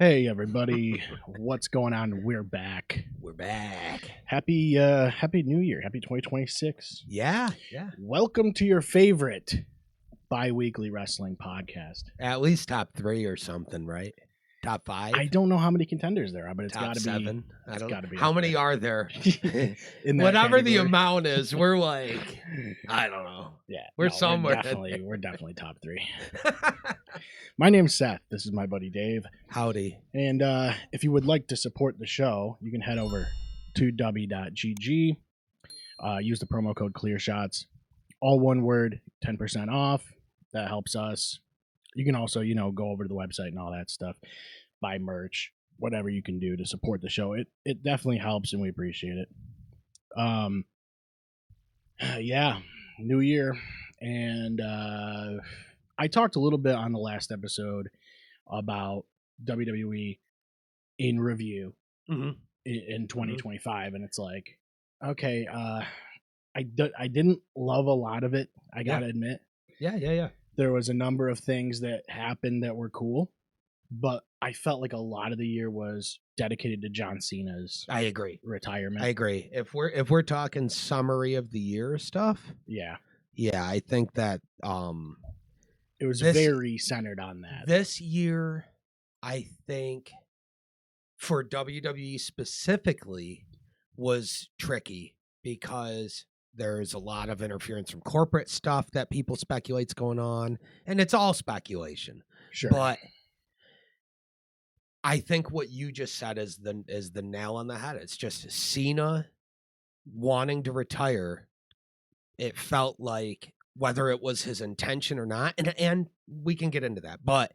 Hey everybody, what's going on? We're back. We're back. Happy New Year. Happy 2026. Yeah. Welcome to your favorite bi-weekly wrestling podcast. At least top 3 or something, right? Top 5? I don't know how many contenders there are, but it's top got to 7? be. I It's don't got to be. How many are there? In that Whatever the category. amount is, we're like, I don't know. Yeah, We're no, somewhere. We're definitely top 3. My name's Seth. This is my buddy Dave. Howdy. And if you would like to support the show, you can head over to w.gg. Use the promo code ClearShots. All one word, 10% off. That helps us. You can also, go over to the website and all that stuff. Buy merch, whatever you can do to support the show. It definitely helps, and we appreciate it. Yeah, new year. And I talked a little bit on the last episode about WWE in review in 2025, and it's like, okay, I didn't love a lot of it. I gotta admit. Yeah. There was a number of things that happened that were cool, but I felt like a lot of the year was dedicated to John Cena's I agree. retirement. I agree. If we're talking summary of the year stuff, yeah, I think that it was very centered on that. This year, I think for WWE specifically was tricky because there's a lot of interference from corporate stuff that people speculate's going on, and it's all speculation. Sure. But I think what you just said is the nail on the head. It's just Cena wanting to retire. It felt like, whether it was his intention or not, and we can get into that, but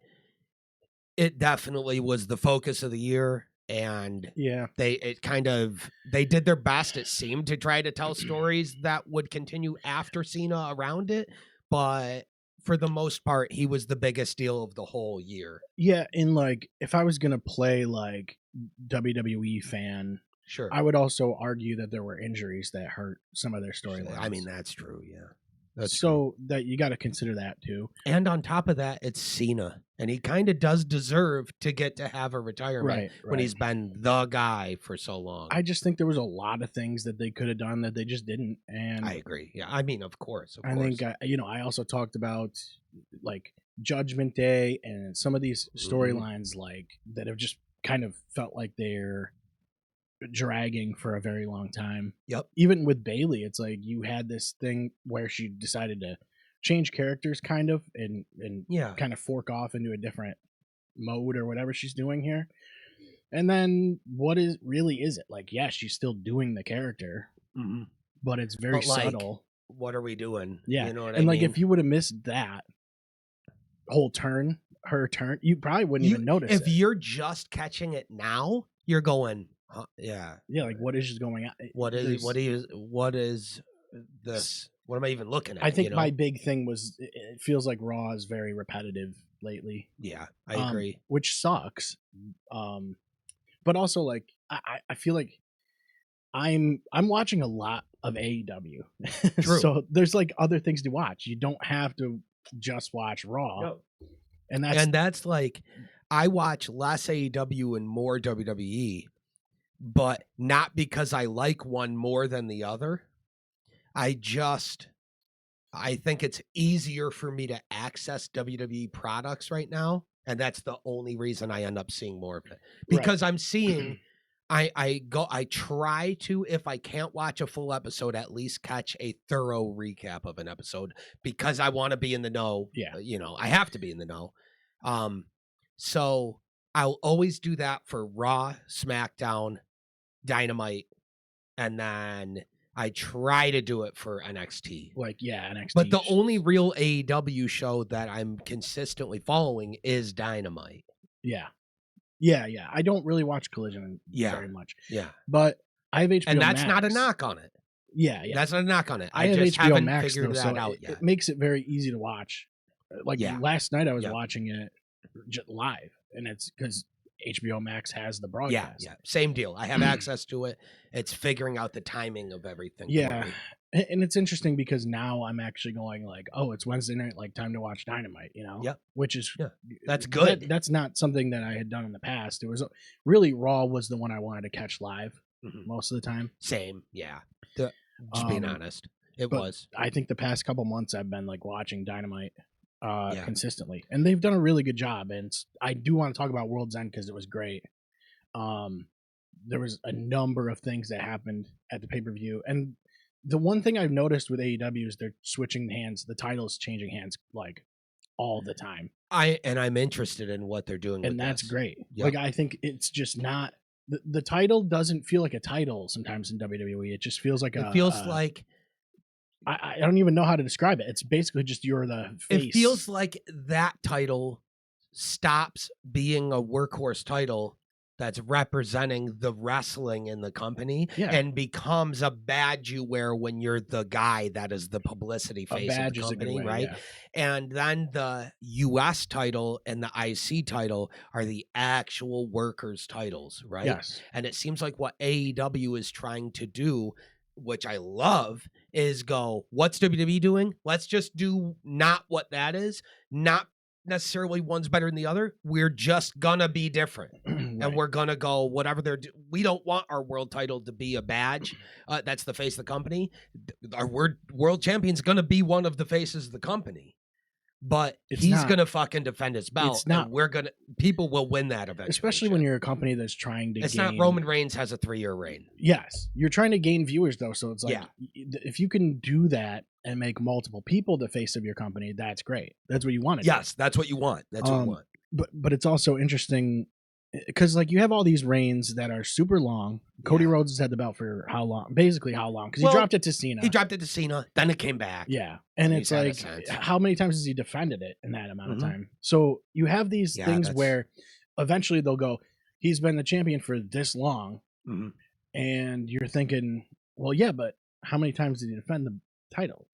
it definitely was the focus of the year. And they did their best, it seemed, to try to tell stories that would continue after Cena around it. But for the most part, he was the biggest deal of the whole year. Yeah, and like, if I was gonna play like WWE fan, sure, I would also argue that there were injuries that hurt some of their storylines. I mean, that's true. Yeah. That you got to consider that too. And on top of that, it's Cena, and he kind of does deserve to get to have a retirement right. when he's been the guy for so long. I just think there was a lot of things that they could have done that they just didn't. And I agree. Yeah, I mean, of course. I think I also talked about like Judgment Day and some of these storylines like that have just kind of felt like they're dragging for a very long time. Yep. Even with Bayley, it's like you had this thing where she decided to change characters kind of and kind of fork off into a different mode or whatever she's doing here. And then what is it? Like, yeah, she's still doing the character, but it's very subtle. What are we doing? Yeah. You know what I mean? Like, if you would have missed that whole her turn, you probably wouldn't even notice it. If you're just catching it now, you're going, yeah, like, what is going on? What is this? What am I even looking at? I think my big thing was it feels like Raw is very repetitive lately. Yeah, I agree. Which sucks. But also, like, I feel like I'm watching a lot of AEW. True. So there's like other things to watch. You don't have to just watch Raw. No. And that's like, I watch less AEW and more WWE. But not because I like one more than the other. I think it's easier for me to access WWE products right now. And that's the only reason I end up seeing more of it. Because I'm seeing, I try to, if I can't watch a full episode, at least catch a thorough recap of an episode, because I want to be in the know. Yeah. I have to be in the know. So I'll always do that for Raw, SmackDown, Dynamite, and then I try to do it for NXT. NXT. But the only real AEW show that I'm consistently following is Dynamite. Yeah. I don't really watch Collision very much. Yeah. But I have HBO and that's Max. not a knock on it. Yeah. That's not a knock on it. I just HBO haven't Max, figured though, that out yet. It makes it very easy to watch. Like last night I was watching it live, and it's because HBO Max has the broadcast. Yeah, same deal. I have access to it. It's figuring out the timing of everything. Yeah, And it's interesting because now I'm actually going like, oh, it's Wednesday night, like time to watch Dynamite, Yep. which is That's good. That's not something that I had done in the past. It was really Raw was the one I wanted to catch live most of the time. Same, yeah. Just being honest, it was. I think the past couple months I've been like watching Dynamite consistently, and they've done a really good job. And I do want to talk about World's End because it was great. There was a number of things that happened at the pay-per-view, and the one thing I've noticed with AEW is they're switching hands. The title's changing hands like all the time. I'm interested in what they're doing, and that's this. great. Yep. Like I think it's just not the title doesn't feel like a title sometimes in WWE. It just feels like it feels like I don't even know how to describe it. It's basically just you're the face. It feels like that title stops being a workhorse title that's representing the wrestling in the company and becomes a badge you wear when you're the guy that is the publicity face of the company, right? Yeah. And then the US title and the IC title are the actual workers titles, right? Yes. And it seems like what AEW is trying to do, which I love, is go, what's WWE doing? Let's just do not what that is, not necessarily one's better than the other. We're just gonna be different. And we're gonna go whatever they're we don't want our world title to be a badge that's the face of the company. Our world champion's gonna be one of the faces of the company, but he's gonna fucking defend his belt. And people will win that eventually, especially when you're a company that's trying to not Roman Reigns has a 3-year reign. Yes, you're trying to gain viewers though, so it's like if you can do that and make multiple people the face of your company, that's great. That's what you want to do. Yes, that's what you want. That's what you want. But it's also interesting because like you have all these reigns that are super long. Cody Rhodes has had the belt for how long? Basically how long? Because he dropped it to Cena. He dropped it to Cena, then it came back. Yeah. And it's like, how many times has he defended it in that amount of time? So you have these things where eventually they'll go, he's been the champion for this long. And you're thinking, well, yeah, but how many times did he defend the title?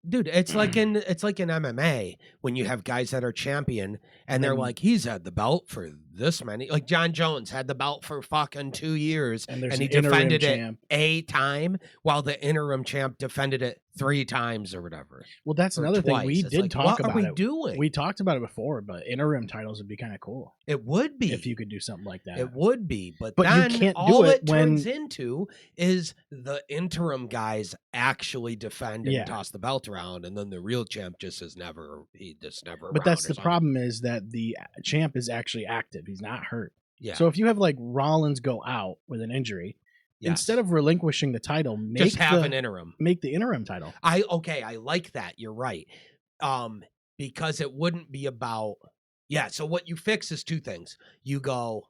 Dude, it's like in MMA when you have guys that are champion and they're like, he's had the belt for this many. Like John Jones had the belt for fucking 2 years and he defended it a time while the interim champ defended it 3 times or whatever. Well, that's another thing we did talk about. What are we doing? We talked about it before, but interim titles would be kind of cool. It would be if you could do something like that. It would be, but then you can't all do it turns into is the interim guys actually defend and toss the belt around, and then the real champ just is never. But that's the problem is that the champ is actually active. He's not hurt. Yeah. So if you have like Rollins go out with an injury, instead of relinquishing the title, just have an interim. Make the interim title. I like that. You're right. Because it wouldn't be about so what you fix is 2 things. You go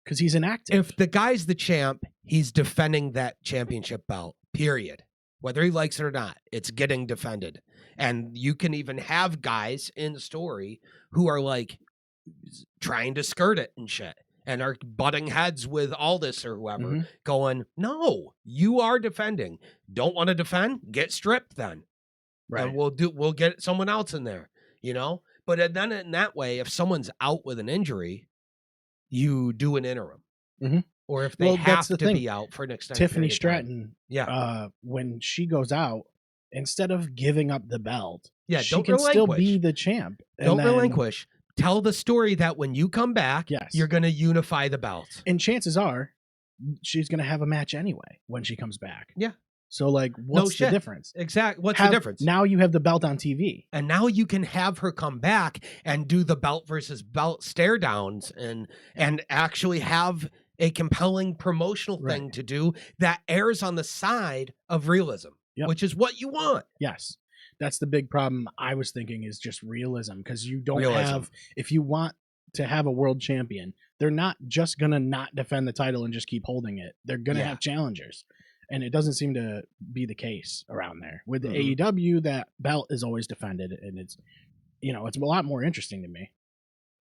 because he's inactive. If the guy's the champ, he's defending that championship belt, period. Whether he likes it or not, it's getting defended. And you can even have guys in the story who are like trying to skirt it and shit and are butting heads with Aldis or whoever going, no, you are defending. Don't want to defend? Get stripped then. Right. And we'll get someone else in there, But then in that way, if someone's out with an injury, you do an interim. Or if they have to be out for an extended Tiffany period Stratton, when she goes out, instead of giving up the belt, she can still be the champ. Don't relinquish. Tell the story that when you come back, you're going to unify the belts. And chances are she's going to have a match anyway when she comes back. Yeah. So, like, what's the difference? Exactly. What's the difference? Now you have the belt on TV. And now you can have her come back and do the belt versus belt stare downs and actually have a compelling promotional thing to do that airs on the side of realism, which is what you want. Yes. That's the big problem I was thinking is just realism, because you don't have, if you want to have a world champion, they're not just going to not defend the title and just keep holding it. They're going to have challengers. And it doesn't seem to be the case around there. With the AEW, that belt is always defended, and it's, it's a lot more interesting to me.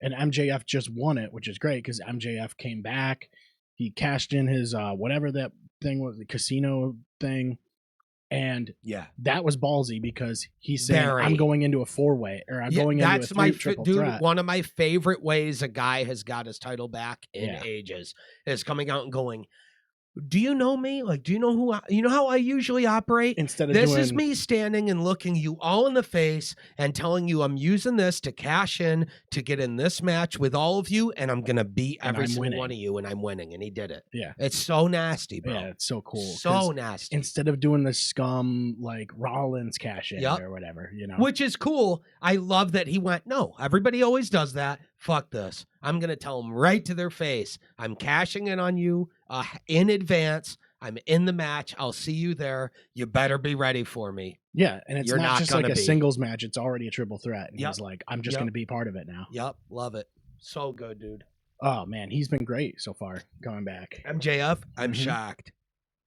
And MJF just won it, which is great because MJF came back. He cashed in his whatever that thing was, the casino thing. And that was ballsy because he said, I'm going into a 4-way or I'm going into a triple threat. One of my favorite ways a guy has got his title back in ages is coming out and going, do you know me? Like, do you know you know how I usually operate? Instead of This is doing- me standing and looking you all in the face and telling you I'm using this to cash in to get in this match with all of you, and I'm gonna beat And every I'm single winning. one of you, and I'm winning. And he did it. Yeah. It's so nasty, bro. Yeah, it's so cool. So 'cause nasty. Instead of doing the scum like Rollins cash in Yep. or whatever, you know. Which is cool. I love that he went, no, everybody always does that. Fuck this. I'm going to tell them right to their face. I'm cashing in on you in advance. I'm in the match. I'll see you there. You better be ready for me. Yeah, and it's You're not not just like gonna a be. singles match. It's already a triple threat. And Yep. he's like, I'm just Yep. going to be part of it now. Yep. Love it. So good, dude. Oh, man, he's been great so far coming back. MJF, I'm Mhm. shocked.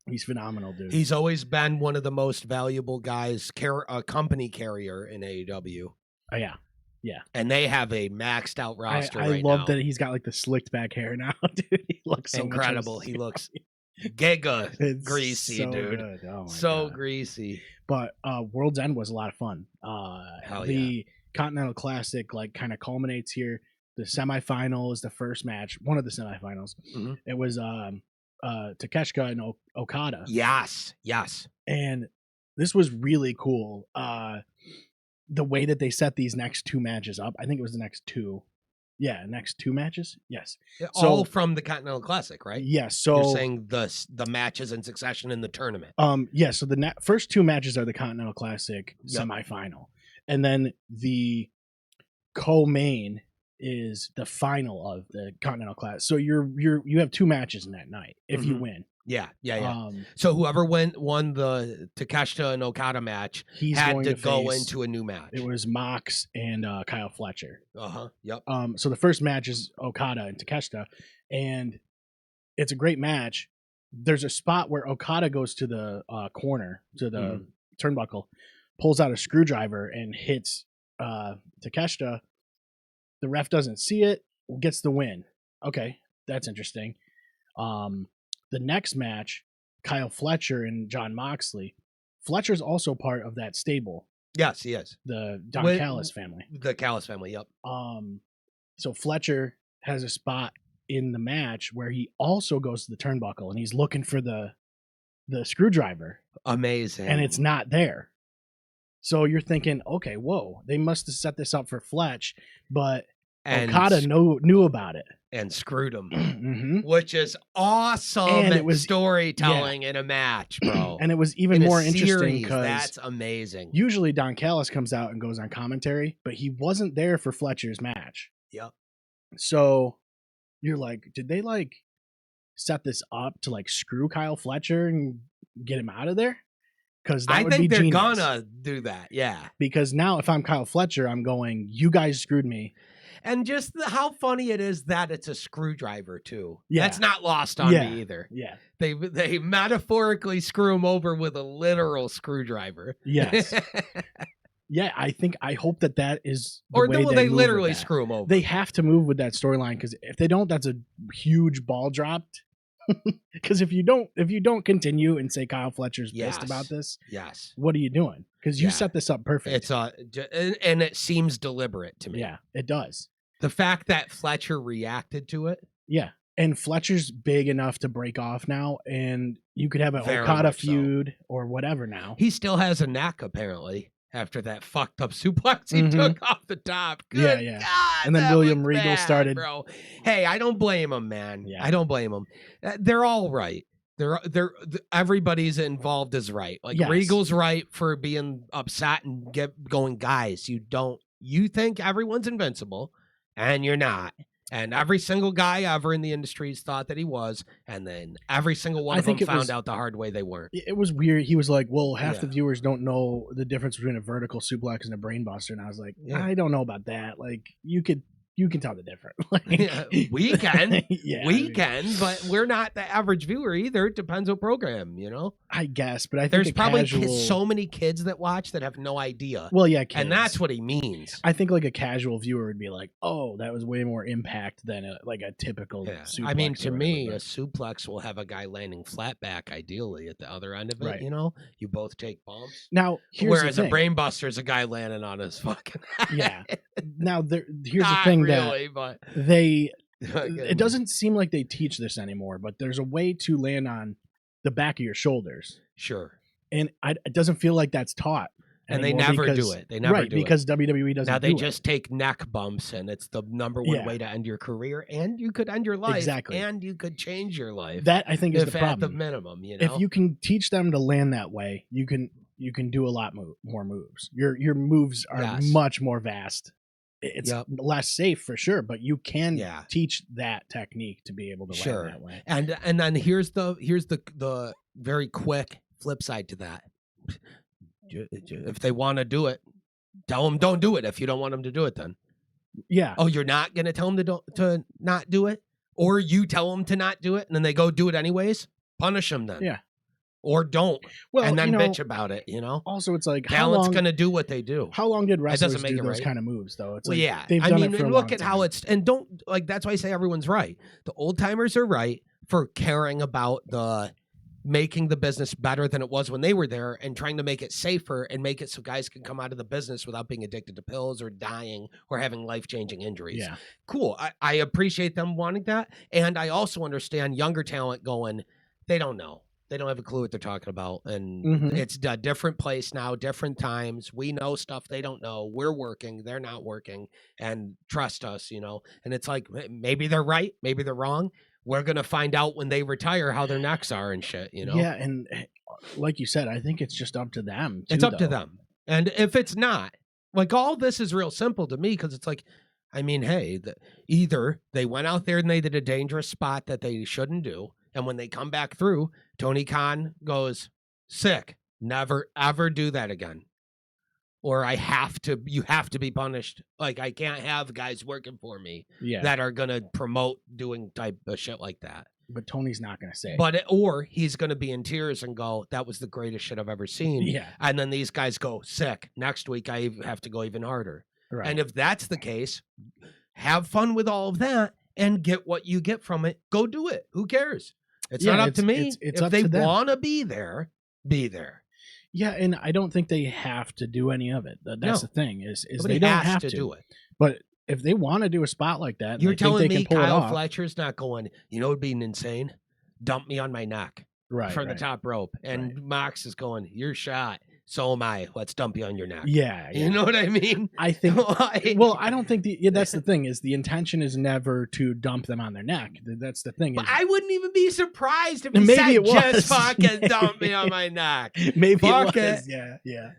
He's phenomenal, dude. He's always been one of the most valuable guys, a company carrier in AEW. Oh, yeah. And they have a maxed out roster I right love now. that he's got like the slicked back hair now, dude. He looks so much Incredible. less- He looks giga It's greasy, so dude. good. Oh, my So God. greasy. But World's End was a lot of fun. Hell The Continental Classic like kind of culminates here. The semifinal is the first match, one of the semifinals. Mhm. It was Takeshita and Okada, Yes. and this was really cool. The way that they set these next two matches up, I think it was the next two. Yeah, next two matches. Yes. All from the Continental Classic, right? Yes. So You're saying the matches in succession in the tournament. yeah, so the first two matches are the Continental Classic Yep. semifinal, and then the co-main is the final of the Continental Classic. So you have two matches in that night if you Mhm. win. Yeah. Um, So whoever won the Takeshita and Okada match he's had going to to go face- into a new match. It was Mox and Kyle Fletcher. Yep. So the first match is Okada and Takeshita, and it's a great match. There's a spot where Okada goes to the corner, to the turnbuckle, pulls out a screwdriver and hits Takeshita. The ref doesn't see it, gets the win. Okay, that's interesting. The next match, Kyle Fletcher and Jon Moxley. Fletcher's also part of that stable, Yes, he is. the Don Wait, Callis family. The Callis family. Yep. So Fletcher has a spot in the match where he also goes to the turnbuckle and he's looking for the screwdriver, Amazing. and it's not there. So you're thinking, okay, whoa, they must have set this up for Fletch, but Okada knew about it and screwed him, hmm which is awesome. And it was- storytelling in a match, bro. and it was even In a more interesting series, because that's amazing. usually Don Callis comes out and goes on commentary, but he wasn't there for Fletcher's match. Yep. So you're like, did they like set this up to like screw Kyle Fletcher and get him out of there? Because I would be think they're genius. gonna do that. Yeah. Because now if I'm Kyle Fletcher, I'm going, you guys screwed me. And just how funny it is that it's a screwdriver too. Yeah. That's not lost on Yeah. me either. Yeah. They metaphorically screw him over with a literal screwdriver. Yes. Yeah. I hope that is the Or way they move with literally that. screw him over. They have to move with that storyline because if they don't, that's a huge ball dropped. Because if you don't continue and say Kyle Fletcher's pissed about this, Yes. what are you doing? Because you Yeah. set this up perfect. It's and it seems deliberate to me. Yeah, it does. The fact that Fletcher reacted to it. Yeah, and Fletcher's big enough to break off now, and you could have an Very Okada much so. feud or whatever now. He still has a knack apparently after that fucked up suplex he Mhm. took off the top. Yeah, Good yeah. God, And then that William was Regal bad, started- Bro, hey, I don't blame him, man. Yeah. I don't blame him. They're all right. Everybody's involved is right. Like Yes. Regal's right for being upset and going, guys. You think everyone's invincible, and you're not. And every single guy ever in the industry's thought that he was, and then every single one I of them think it found was- out the hard way they weren't. It was weird. He was like, "Well, half the Yeah. viewers don't know the difference between a vertical suplex and a brainbuster," and I was like, Yeah. "I don't know about that. Like, you can tell the difference." Like, Yeah, we can. yeah, We can, but we're not the average viewer either. It depends what program, I guess, but I think There's a probably casual, so many kids that watch that have no idea. well, yeah, And that's kids. what he means. I think like a casual viewer would be like, "Oh, that was way more impact than a typical." Yeah. Suplex I mean, or to whatever, me, a but- suplex will have a guy landing flat back, ideally, at the other end of it. Right. You both take bumps. now here's Whereas the a thing. brain buster is a guy landing on his fucking head. Yeah. Now here's the Not thing really, but that they it doesn't seem like they teach this anymore, but there's a way to land on the back of your shoulders. Sure. And it doesn't feel like that's taught. And they never do it. They never do it. Because WWE doesn't now they do just take neck bumps, and it's the number one way to end your career, and you could end your life. Exactly. And you could change your life. That, I think, is the problem. At the minimum, you know? If you can teach them to land that way, you can do a lot more moves. Your moves are much more vast. It's less safe for sure, but you can teach that technique to be able to land that way. And then here's the very quick flip side to that. If they want to do it, tell them don't do it. If you don't want them to do it, then oh, you're not gonna tell them to not do it, or you tell them to not do it, and then they go do it anyways. Punish them then, or don't. Well, and then bitch about it. You know. Also, it's like talent's gonna do what they do. How long did wrestlers do those kind of moves though? It's they've done it for a look long at time. how it's don't like. That's why I say everyone's right. The old timers are right for caring about the making the business better than it was when they were there and trying to make it safer and make it so guys can come out of the business without being addicted to pills or dying or having life-changing injuries. Yeah. Cool. I appreciate them wanting that. And I also understand younger talent going, they don't know. They don't have a clue what they're talking about. And it's a different place now, different times. We know stuff they don't know. We're working. They're not working. And trust us, you know. And it's like, maybe they're right. Maybe they're wrong. We're going to find out when they retire how their necks are and shit, you know? Yeah, and like you said, I think it's just up to them, too, It's up to them. And if it's not, like, all this is real simple to me because it's like, I mean, hey, either they went out there and they did a dangerous spot that they shouldn't do, and when they come back through, Tony Khan goes, sick, never, ever do that again. Or you have to be punished. Like, I can't have guys working for me that are going to promote doing type of shit like that. But Tony's not going to say. Or he's going to be in tears and go, that was the greatest shit I've ever seen. Yeah. And then these guys go, sick. Next week, I have to go even harder. Right. And if that's the case, have fun with all of that and get what you get from it. Go do it. Who cares? It's not up to me. It's if up they to them. Want to be there, be there. Yeah, and I don't think they have to do any of it. That's the thing is Nobody they don't has have to do it. But if they want to do a spot like that, you're telling me Kyle Fletcher's not going. You know, it'd be insane. Dump me on my neck, from the top rope, and Mox is going. You're shot. So am I. Let's dump you on your neck. Yeah. You know what I mean? I think. Well, I don't think that's the thing. Is the intention is never to dump them on their neck. That's the thing. But I wouldn't even be surprised if he said, "Just fucking dump me on my neck." Maybe Fuck it was. Yeah.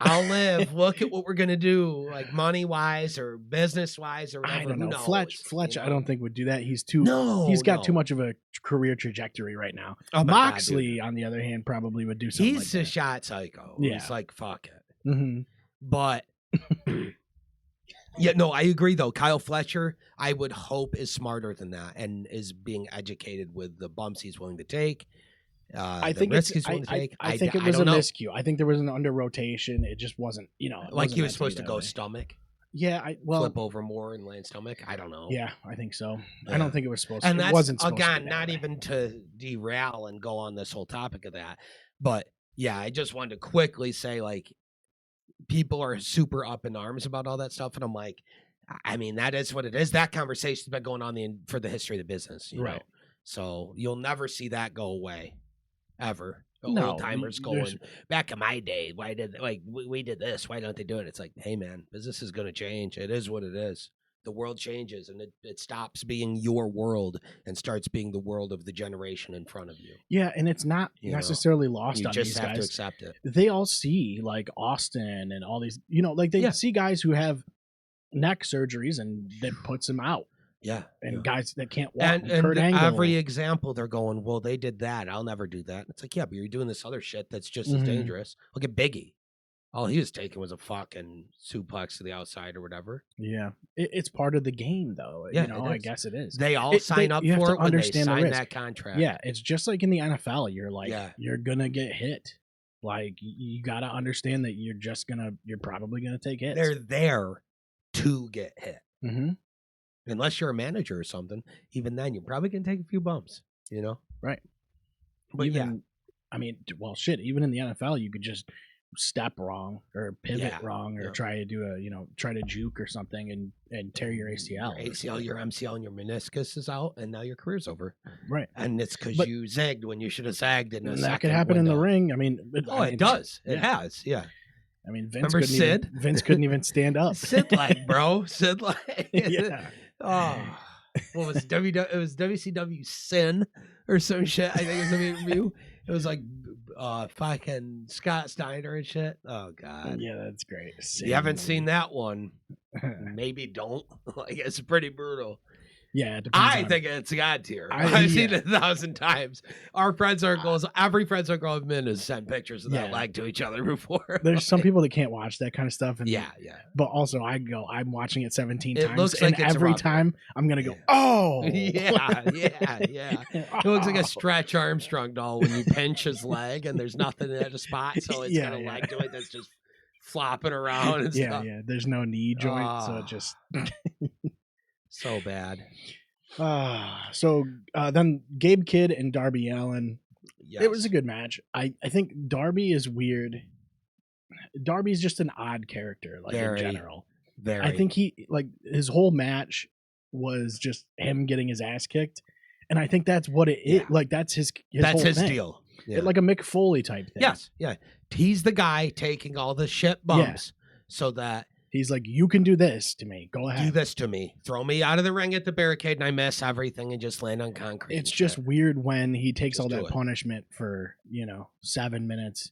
I'll live. Look at what we're gonna do, like money wise or business wise or whatever. I don't know. Fletch, you know? I don't think would do that. He's too. He's got too much of a career trajectory right now. Oh, Moxley, on the other hand, probably would do something. He's a shot psycho. Yeah. He's like, fuck it. Mm-hmm. But yeah, no, I agree though. Kyle Fletcher, I would hope is smarter than that and is being educated with the bumps he's willing to take. I think I think it was a miscue. I think there was an under rotation. It just wasn't, like he was supposed to go stomach. Yeah, flip over more and land stomach. I don't know. Yeah, I think so. Yeah. I don't think it was supposed to. And it that's wasn't supposed again, to not even to derail and go on this whole topic of that, but yeah, I just wanted to quickly say, like, people are super up in arms about all that stuff, and I'm like, I mean, that is what it is. That conversation's been going on for the history of the business, you know? So you'll never see that go away. Ever. Old timers going, back in my day, why did we did this? Why don't they do it? It's like, hey man, business is going to change. It is what it is. The world changes, and it stops being your world and starts being the world of the generation in front of you. Yeah, and it's not necessarily lost on these guys. You just have to accept it. They all see, like, Austin and all these, like they see guys who have neck surgeries and that puts them out. Yeah. And guys that can't walk. And Kurt Angle. Every example, they're going, well, they did that. I'll never do that. It's like, yeah, but you're doing this other shit that's just as dangerous. Look at Biggie. All he was taking was a fucking suplex to the outside or whatever. Yeah. It's part of the game, though. Yeah, I guess it is. They all sign up for it when they sign that contract. Yeah, it's just like in the NFL. You're like, you're going to get hit. Like, you got to understand that you're probably going to take hits. They're there to get hit. Mm-hmm. Unless you're a manager or something, even then you're probably gonna take a few bumps, Right. But even in the NFL, you could just step wrong or pivot Yeah. wrong or try to do try to juke or something and tear your ACL. Your ACL, your MCL, and your meniscus is out, and now your career's over. Right. And it's because you zagged when you should have zagged in a second. That could happen in the ring. I mean, it does. It has. Yeah. I mean, Vince couldn't even stand up. Sid leg, bro. Sid leg. Yeah. Oh, what was it? It was WCW Sin or some shit. I think it was a review. It was like fucking Scott Steiner and shit. Oh god. Yeah, that's great. If you haven't seen that one, maybe don't. Like, it's pretty brutal. Yeah, it I think it's God tier. I've seen it 1,000 times. Our friend circles, every friend circle I've been has sent pictures of that leg to each other before. There's some people that can't watch that kind of stuff. And, yeah. But also, I'm watching it 17 it times. Looks like and every time I'm going to go, oh! Yeah. It looks like a Stretch Armstrong doll when you pinch his leg and there's nothing at a spot. So it's got a leg to it that's just flopping around and stuff. Yeah. There's no knee joint. So it just... So bad. So then Gabe Kidd and Darby Allin. Yes. It was a good match. I think Darby is weird. Darby's just an odd character, like in general. Very. I think his whole match was just him getting his ass kicked, and I think that's what it is. Like that's his whole thing. Deal. Yeah. Like a Mick Foley type thing. Yes. Yeah. He's the guy taking all the shit bumps so that. He's like, you can do this to me. Go ahead. Do this to me. Throw me out of the ring at the barricade and I miss everything and just land on concrete. It's just weird when he takes all that punishment for, 7 minutes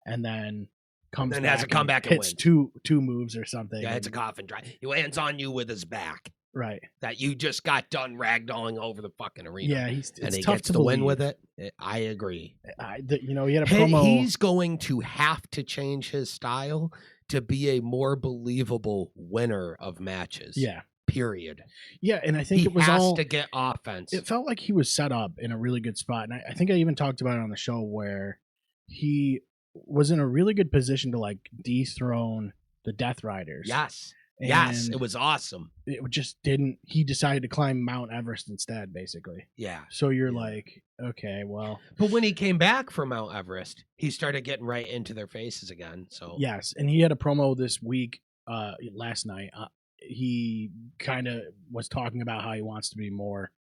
and then comes back has to come back and hits two moves or something. Yeah, it's a coffin drive. He lands on you with his back. Right. That you just got done ragdolling over the fucking arena. Yeah, he tough gets to the believe. win with it. I agree. He had a promo. He's going to have to change his style to be a more believable winner of matches. Yeah. Period. Yeah, and I think he it was has to get offense. It felt like he was set up in a really good spot. And I think I even talked about it on the show where he was in a really good position to like dethrone the Death Riders. Yes. And yes, it was awesome. It just didn't. He decided to climb Mount Everest instead, basically. Yeah. So you're like, okay, well. But when he came back from Mount Everest, he started getting right into their faces again. So yes, and he had a promo this week, last night. He kind of was talking about how he wants to be more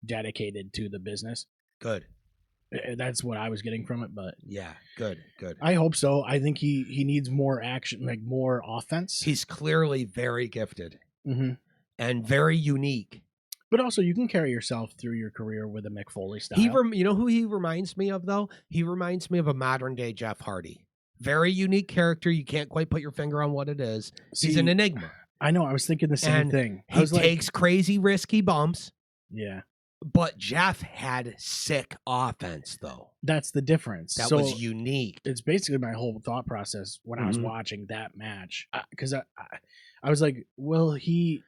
dedicated to the business. Good. That's what I was getting from it, but yeah, good. I hope so. I think he needs more action, like more offense. He's clearly very gifted and very unique. But also, you can carry yourself through your career with a Mick Foley style. You know who he reminds me of, though? He reminds me of a modern day Jeff Hardy. Very unique character. You can't quite put your finger on what it is. He's an enigma. I know. I was thinking the same thing. He takes crazy, risky bumps. Yeah. But Jeff had sick offense, though. That's the difference. That was unique. It's basically my whole thought process when I was watching that match. Because I was like, well, he's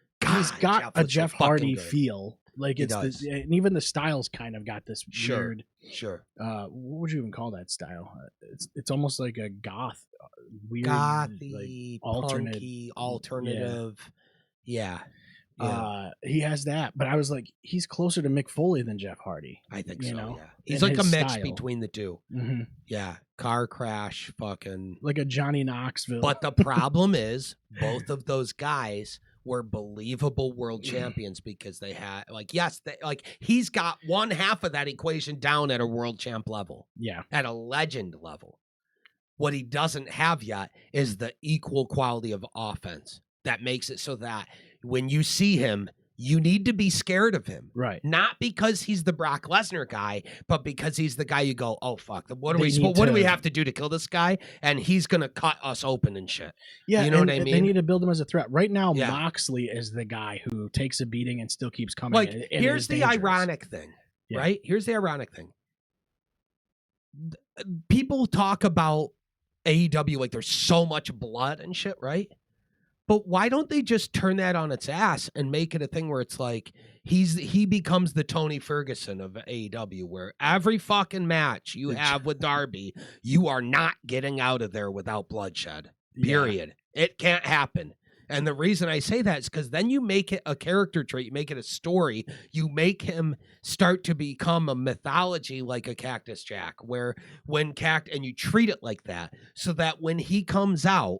got a Jeff Hardy feel. Like it's and even the styles kind of got this weird. Sure. What would you even call that style? It's almost like a goth, weird, gothy, like alternative. Yeah. He has that, but I was like, he's closer to Mick Foley than Jeff Hardy. I think so. Know? Yeah, he's like a mix style. between the two. Mm-hmm. Yeah, car crash, fucking like a Johnny Knoxville. But the problem is, both of those guys were believable world champions because they had he's got one half of that equation down at a world champ level. Yeah, at a legend level. What he doesn't have yet is the equal quality of offense that makes it so that when you see him, you need to be scared of him. Right. Not because he's the Brock Lesnar guy, but because he's the guy you go, oh, fuck. What do we have to do to kill this guy? And he's going to cut us open and shit. Yeah. You know what I mean? They need to build him as a threat. Right now, Moxley is the guy who takes a beating and still keeps coming. Like, here's the ironic thing, right? Here's the ironic thing. People talk about AEW like there's so much blood and shit, right? But why don't they just turn that on its ass and make it a thing where it's like he becomes the Tony Ferguson of AEW, where every fucking match you have with Darby, you are not getting out of there without bloodshed. Period. It can't happen. And the reason I say that is because then you make it a character trait, you make it a story, you make him start to become a mythology like a Cactus Jack, where and you treat it like that, so that when he comes out,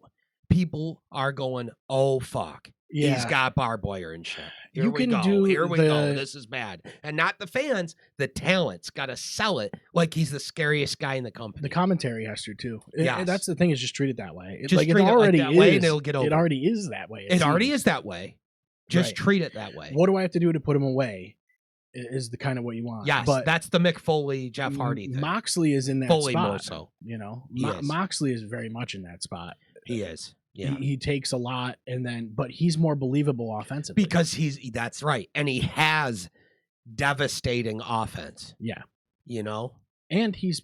people are going, oh fuck. Yeah. He's got barbed wire and shit. Here You we can go. do Here we go. the- This is bad. And not the fans, the talent's got to sell it like he's the scariest guy in the company. The commentary has to too. Yes. That's the thing, is just treat it that way. Just treat it like that way and it'll get over. It already is that way. It already is that way. Just Right. treat it that way. What do I have to do to put him away? Is the kind of what you want. Yes, but that's the Mick Foley, Jeff Hardy thing. Moxley is in that Foley spot. more so. You know, He is. Moxley is very much in that spot. He is. Yeah. He takes a lot, but he's more believable offensively. Because that's right. And he has devastating offense. Yeah. You know? And he's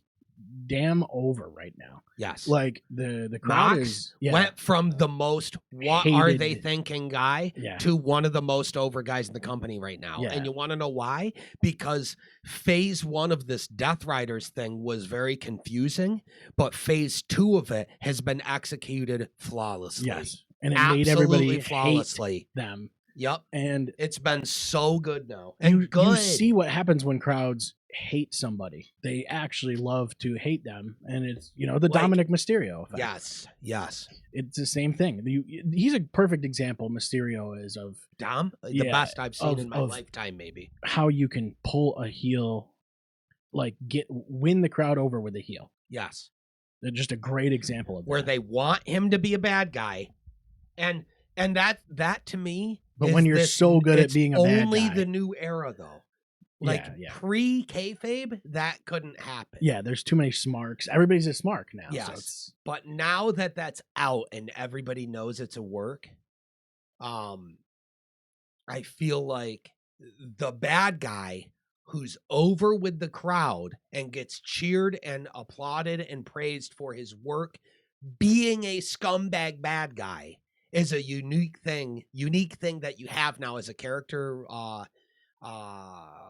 damn over right now. Yes. Like the crowd Knox went from the most what are they thinking guy to one of the most over guys in the company right now. Yeah. And you want to know why? Because phase 1 of this Death Riders thing was very confusing, but phase 2 of it has been executed flawlessly. Yes. And it absolutely made everybody flawlessly hate them. Yep. And it's been so good now. And you see what happens when crowds hate somebody. They actually love to hate them. And it's, the Dominic Mysterio effect. Yes. Yes. It's the same thing. He's a perfect example, Mysterio is, of Dom, the best I've seen in my lifetime, maybe. How you can pull a heel, win the crowd over with a heel. Yes. They're just a great example of where that. They want him to be a bad guy. And that to me, but when you're so good at being a bad guy. Only the new era, though. Pre-kayfabe, that couldn't happen. Yeah, there's too many smarks. Everybody's a smark now. Yes, but now that that's out and everybody knows it's a work, I feel like the bad guy who's over with the crowd and gets cheered and applauded and praised for his work, being a scumbag bad guy, is a unique thing that you have now as a character.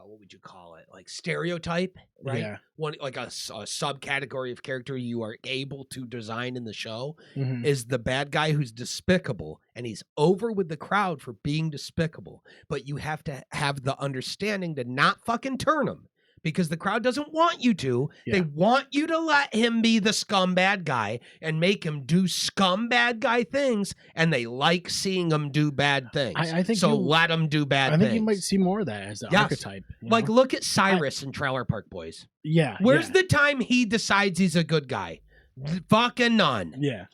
What would you call it? Like stereotype, right? Yeah. One like a subcategory of character you are able to design in the show Mhm. is the bad guy who's despicable, and he's over with the crowd for being despicable. But you have to have the understanding to not fucking turn him. Because the crowd doesn't want you to. Yeah. They want you to let him be the scumbad guy and make him do scumbad guy things, and they like seeing him do bad things. I think so. Let him do bad things. I think you might see more of that as the archetype. Like, look at Cyrus in Trailer Park Boys. Yeah. Where's the time he decides he's a good guy? Fucking none. Yeah.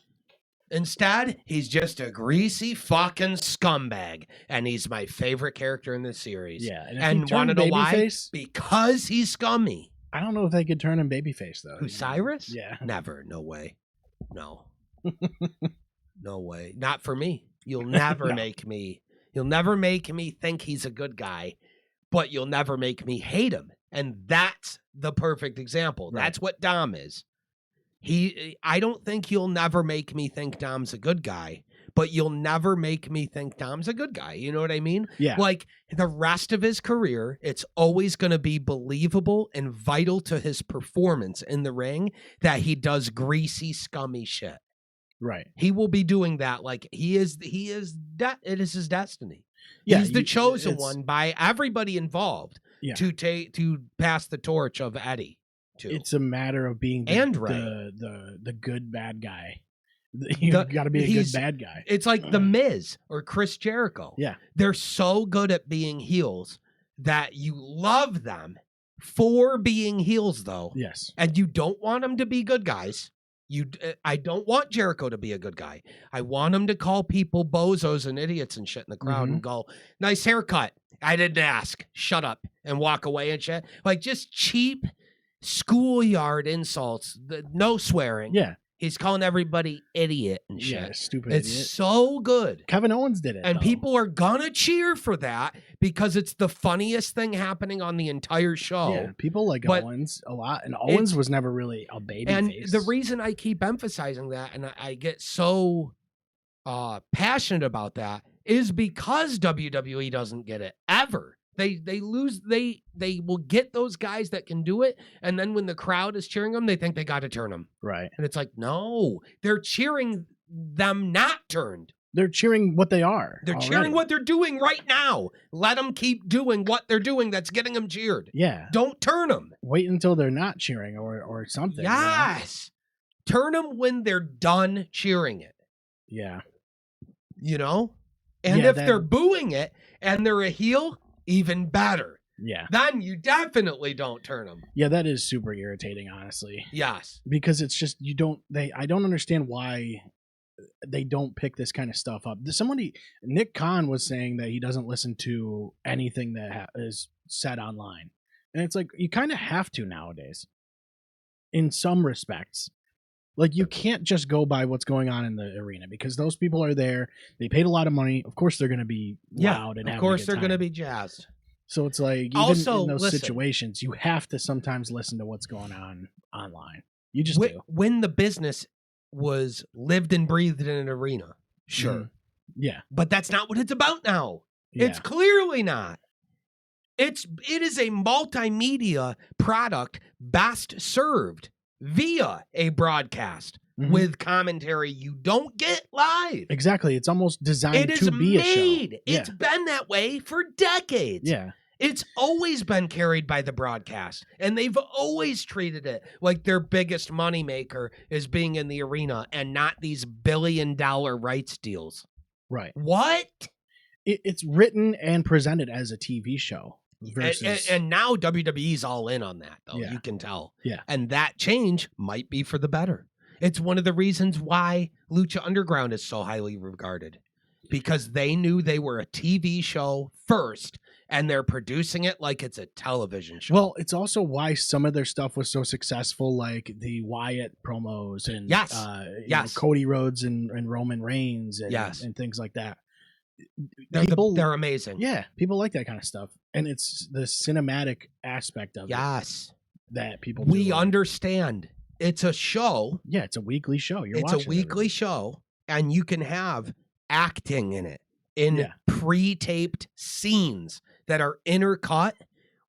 Instead, he's just a greasy fucking scumbag, and he's my favorite character in this series. Yeah, and want to know why? Because he's scummy. I don't know if they could turn him babyface though. Who, Cyrus? Yeah, never. No way. No, no way. Not for me. You'll never make me. You'll never make me think he's a good guy, but you'll never make me hate him, and that's the perfect example. Right. That's what Dom is. I don't think you'll never make me think Dom's a good guy, but you'll never make me think Dom's a good guy. You know what I mean? Yeah. Like the rest of his career, it's always going to be believable and vital to his performance in the ring that he does greasy, scummy shit. Right. He will be doing that. Like it is his destiny. Yeah, he's the chosen one by everybody involved to pass the torch of Eddie. It's a matter of being the good bad guy. You got to be a good bad guy. It's like The Miz or Chris Jericho. Yeah. They're so good at being heels that you love them for being heels, though. Yes. And you don't want them to be good guys. I don't want Jericho to be a good guy. I want him to call people bozos and idiots and shit in the crowd and go, nice haircut. I didn't ask. Shut up. And walk away and shit. Like just cheap schoolyard insults, no swearing. Yeah. He's calling everybody idiot and shit. Yeah, stupid it's idiot. so good. Kevin Owens did it. And people are gonna cheer for that because it's the funniest thing happening on the entire show. Yeah, people like Owens a lot. And Owens was never really a baby face. The reason I keep emphasizing that and I get so passionate about that is because WWE doesn't get it ever. They lose. They will get those guys that can do it, and then when the crowd is cheering them, they think they got to turn them. Right. And it's like, no, they're cheering them not turned. They're cheering what they are. They're already. cheering what they're doing right now. Let them keep doing what they're doing. That's getting them cheered. Yeah. Don't turn them. Wait until they're not cheering or something. Yes. Turn them when they're done cheering it. Yeah. You know? And if they're booing it and they're a heel, even better. Yeah. Then you definitely don't turn them. Yeah, that is super irritating, honestly. Yes. Because it's just, I don't understand why they don't pick this kind of stuff up. Nick Khan was saying that he doesn't listen to anything that is said online. And it's like, you kind of have to nowadays. In some respects. Like, you can't just go by what's going on in the arena because those people are there. They paid a lot of money. Of course, they're going to be loud and of course they're going to be jazzed. So it's like, even also, in those situations, you have to sometimes listen to what's going on online. You just do. When the business was lived and breathed in an arena, sure. Mm-hmm. Yeah. But that's not what it's about now. Yeah. It's clearly not. It is a multimedia product best served via a broadcast with commentary you don't get live. Exactly. It's almost designed to be a show. It's been that way for decades. Yeah. It's always been carried by the broadcast, and they've always treated it like their biggest moneymaker is being in the arena and not these billion-dollar rights deals. Right. What? It's written and presented as a TV show. And now WWE's all in on that, though. Yeah. You can tell. Yeah. And that change might be for the better. It's one of the reasons why Lucha Underground is so highly regarded, because they knew they were a TV show first, and they're producing it like it's a television show. Well, it's also why some of their stuff was so successful, like the Wyatt promos and you know, Cody Rhodes and Roman Reigns and things like that. They're amazing. Yeah, people like that kind of stuff. And it's the cinematic aspect of it that people we understand. It's a show. Yeah, it's a weekly show. It's a weekly show, and you can have acting in it in pre-taped scenes that are intercut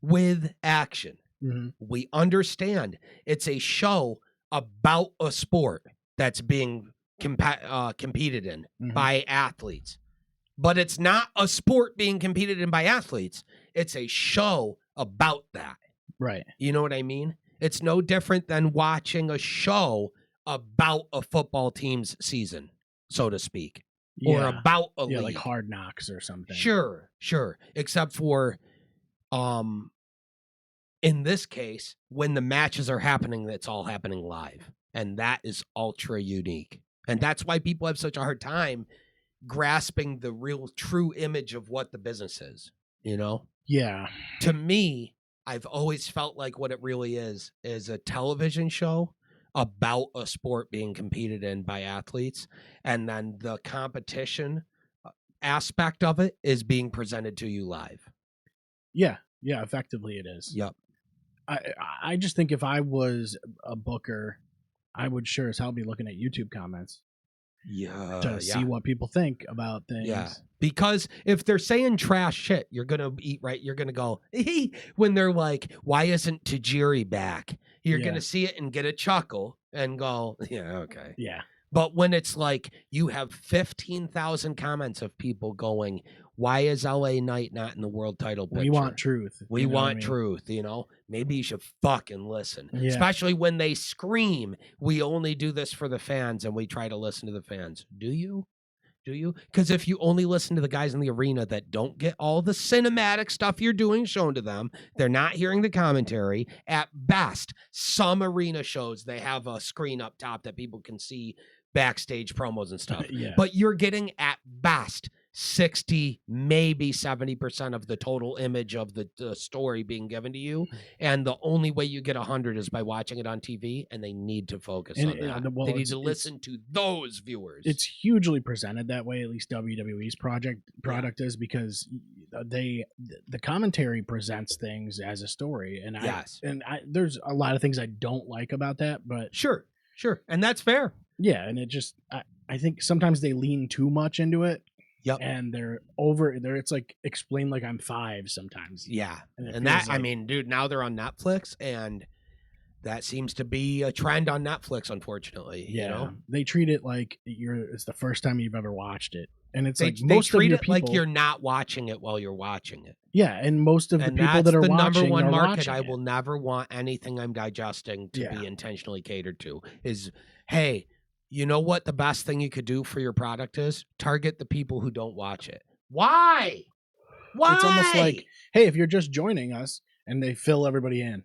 with action. Mm-hmm. We understand. It's a show about a sport that's being competed in by athletes. But it's not a sport being competed in by athletes. It's a show about that. Right. You know what I mean? It's no different than watching a show about a football team's season, so to speak. Yeah. Or about a league. Like Hard Knocks or something. Sure. Except for, in this case, when the matches are happening, it's all happening live. And that is ultra unique. And that's why people have such a hard time grasping the real true image of what the business is, you know? Yeah. To me, I've always felt like what it really is a television show about a sport being competed in by athletes, and then the competition aspect of it is being presented to you live. Yeah, effectively it is. Yep. I just think if I was a booker, I would sure as hell be looking at YouTube comments. To see what people think about things. Yeah. Because if they're saying trash shit, you're going to eat right. You're going to go, when they're like, why isn't Tajiri back? You're going to see it and get a chuckle and go, yeah, okay. Yeah. But when it's like you have 15,000 comments of people going, why is LA Knight not in the world title picture? We want truth. We want truth, you know? Maybe you should fucking listen. Yeah. Especially when they scream, we only do this for the fans and we try to listen to the fans. Do you? Because if you only listen to the guys in the arena that don't get all the cinematic stuff you're doing shown to them, they're not hearing the commentary. At best, some arena shows, they have a screen up top that people can see backstage promos and stuff. But you're getting at best 60, maybe 70% of the total image of the story being given to you. And the only way you get 100 is by watching it on TV, and they need to focus on that. They need to listen to those viewers. It's hugely presented that way, at least WWE's product is, because the commentary presents things as a story. And there's a lot of things I don't like about that, but Sure. And that's fair. Yeah, and it just I think sometimes they lean too much into it. Yep. And they're it's like explain like I'm 5 sometimes. Yeah. And that, like, I mean, dude, now they're on Netflix and that seems to be a trend on Netflix, unfortunately. Yeah, you know, they treat it like it's the first time you've ever watched it, and it's they like most treat of your it people, like you're not watching it while you're watching it. Yeah, and most of the And people that's that are the watching number one are market watching I it. will never want anything I'm digesting to be intentionally catered to. Is, hey, you know what the best thing you could do for your product is? Target the people who don't watch it. Why? It's almost like, hey, if you're just joining us, and they fill everybody in.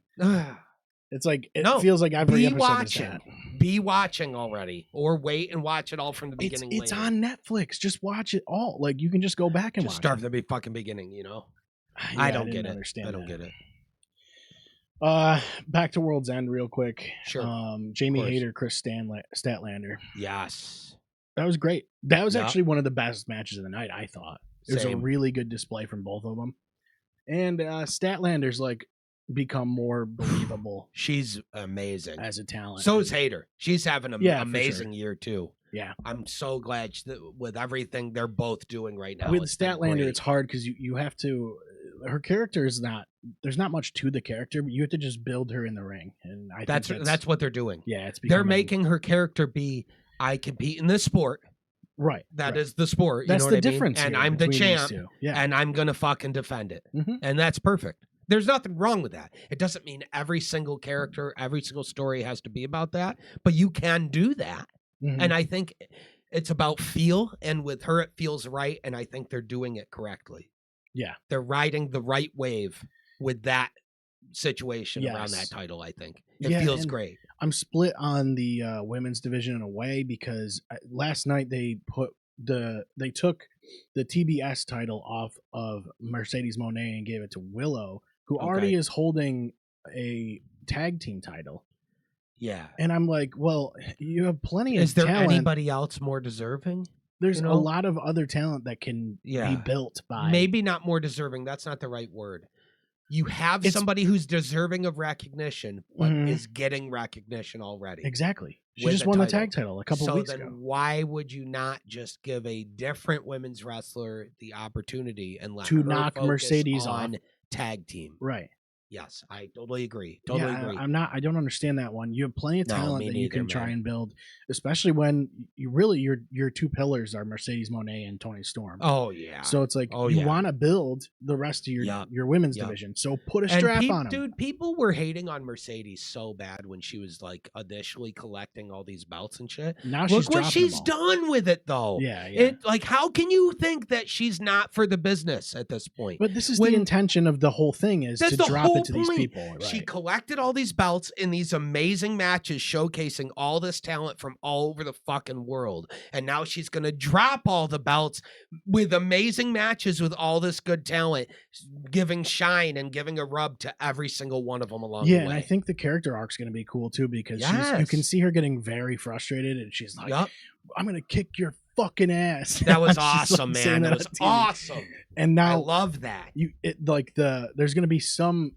It's like it feels like every episode is that. Be watching already, or wait and watch it all from the beginning. It's on Netflix. Just watch it all. Like you can just go back and just watch start it. from the fucking beginning. You know, yeah, I don't get it. Understand I don't get it. Back to World's End real quick. Sure. Jamie Hayter, Chris Statlander. Yes. That was great. That was actually one of the best matches of the night, I thought. It was a really good display from both of them. And Statlander's like become more believable. She's amazing as a talent. So is Hayter. She's having an amazing year too. Yeah. I'm so glad with everything they're both doing right now. With Statlander, it's hard because you have to. Her character is not. There's not much to the character, but you have to just build her in the ring, and I think that's what they're doing. Yeah, they're making her character be. I compete in this sport. Right. That is the sport. That's you know the difference. And I'm the champ. Yeah. And I'm gonna fucking defend it. Mm-hmm. And that's perfect. There's nothing wrong with that. It doesn't mean every single character, every single story has to be about that, but you can do that. Mm-hmm. And I think it's about feel, and with her it feels right, and I think they're doing it correctly. Yeah. They're riding the right wave with that situation around that title, I think. It feels great. I'm split on the women's division in a way because last night they took the TBS title off of Mercedes Moné and gave it to Willow, who already is holding a tag team title. Yeah. And I'm like, well, you have plenty of talent. Is there anybody else more deserving? There's a lot of other talent that can be built by. Maybe not more deserving. That's not the right word. You have somebody who's deserving of recognition, but is getting recognition already. Exactly. She just won the tag title a couple weeks ago. Why would you not just give a different women's wrestler the opportunity and let to her knock focus Mercedes on off tag team? Right. Yes, I totally agree. I don't understand that one. You have plenty of talent that you can try and build, especially when your two pillars are Mercedes Moné and Toni Storm. Oh yeah. So it's like you want to build the rest of your women's division. So put a strap on them. Dude, people were hating on Mercedes so bad when she was like initially collecting all these belts and shit. Now look what she's done with it though. Yeah. It like how can you think that she's not for the business at this point? But this is the intention of the whole thing is to drop it to these people. Right. She collected all these belts in these amazing matches showcasing all this talent from all over the fucking world. And now she's going to drop all the belts with amazing matches with all this good talent, giving shine and giving a rub to every single one of them along the way. Yeah, and I think the character arc's going to be cool too because you can see her getting very frustrated and she's like, I'm going to kick your fucking ass. That was awesome, man. That was awesome. And now I love that. There's going to be some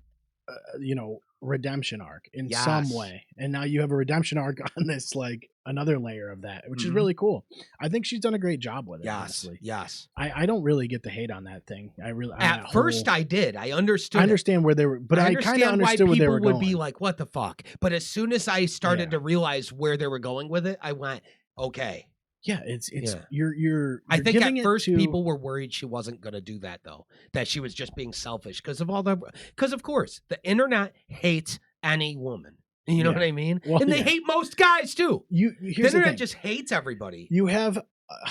redemption arc in some way, and now you have a redemption arc on this like another layer of that, which is really cool. I think she's done a great job with it. Honestly. Yes. I don't really get the hate on that thing. At first I did. I understand where they were, but I kind of understood where they were going. Would be like, what the fuck? But as soon as I started to realize where they were going with it, I went, okay. Yeah, it's you're I think at first people were worried she wasn't going to do that though, that she was just being selfish because of course the internet hates any woman. You know what I mean? Well, and they hate most guys too. The internet just hates everybody. You have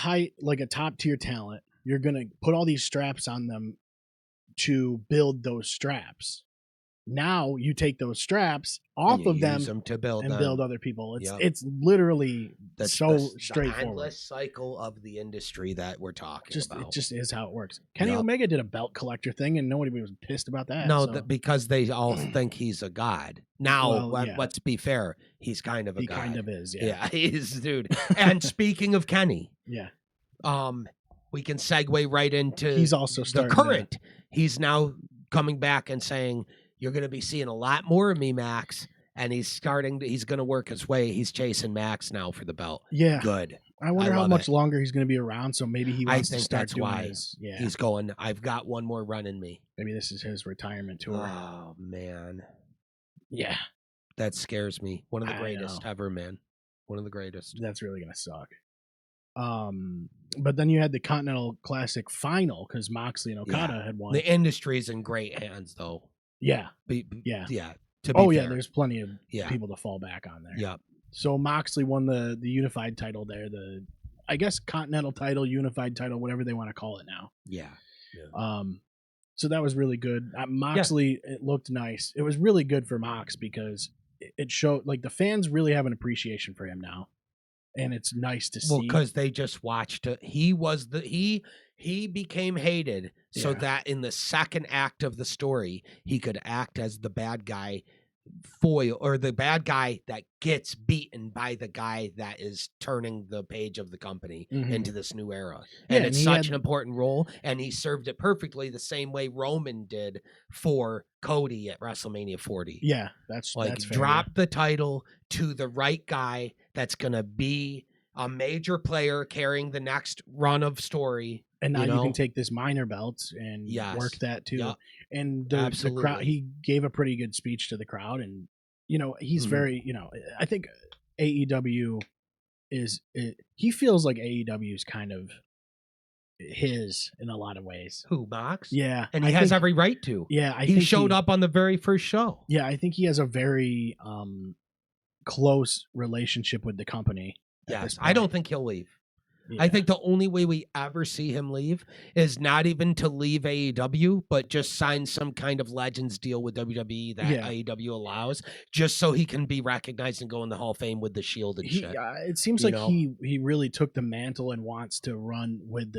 a top tier talent. You're going to put all these straps on them to build those straps. Now you take those straps off of them to build other people. It's literally straightforward. The endless cycle of the industry that we're talking about. It just is how it works. Kenny Omega did a belt collector thing, and nobody was pissed about that. No, because they all think he's a god. Now, let's be fair. He's kind of a god. He kind of is. Yeah, he's dude. And speaking of Kenny, we can segue right into he's also the current. He's now coming back and saying, you're going to be seeing a lot more of me, Max. And he's going to work his way. He's chasing Max now for the belt. Yeah. Good. I wonder how much longer he's going to be around. So maybe he wants to start doing his. Yeah. He's going, I've got one more run in me. Maybe this is his retirement tour. Oh, man. Yeah. That scares me. One of the I greatest know. ever, man. One of the greatest. That's really gonna suck. But then you had the Continental Classic final because Moxley and Okada had won. The industry's in great hands, though. Yeah. Yeah. Yeah. To be fair. There's plenty of people to fall back on there. Yeah. So Moxley won the unified title there, I guess Continental title, unified title, whatever they want to call it now. Yeah. So that was really good. Moxley, it looked nice. It was really good for Mox because it showed like the fans really have an appreciation for him now, and it's nice to see. Well, because they just watched it. He became hated so that in the second act of the story, he could act as the bad guy foil, or the bad guy that gets beaten by the guy that is turning the page of the company into this new era. And it's such an important role, and he served it perfectly the same way Roman did for Cody at WrestleMania 40. Yeah, that's fair, drop the title to the right guy that's going to be a major player carrying the next run of story. And now you can take this minor belt and work that too. Yep. And the crowd, he gave a pretty good speech to the crowd, and he's very, I think AEW he feels like AEW is kind of his in a lot of ways. Who, Mox? Yeah. And he has every right to. Yeah. He showed up on the very first show. Yeah. I think he has a very close relationship with the company. Yes. I don't think he'll leave. Yeah. I think the only way we ever see him leave is not even to leave AEW, but just sign some kind of Legends deal with WWE that AEW allows, just so he can be recognized and go in the Hall of Fame with the Shield and shit. It seems like he really took the mantle and wants to run with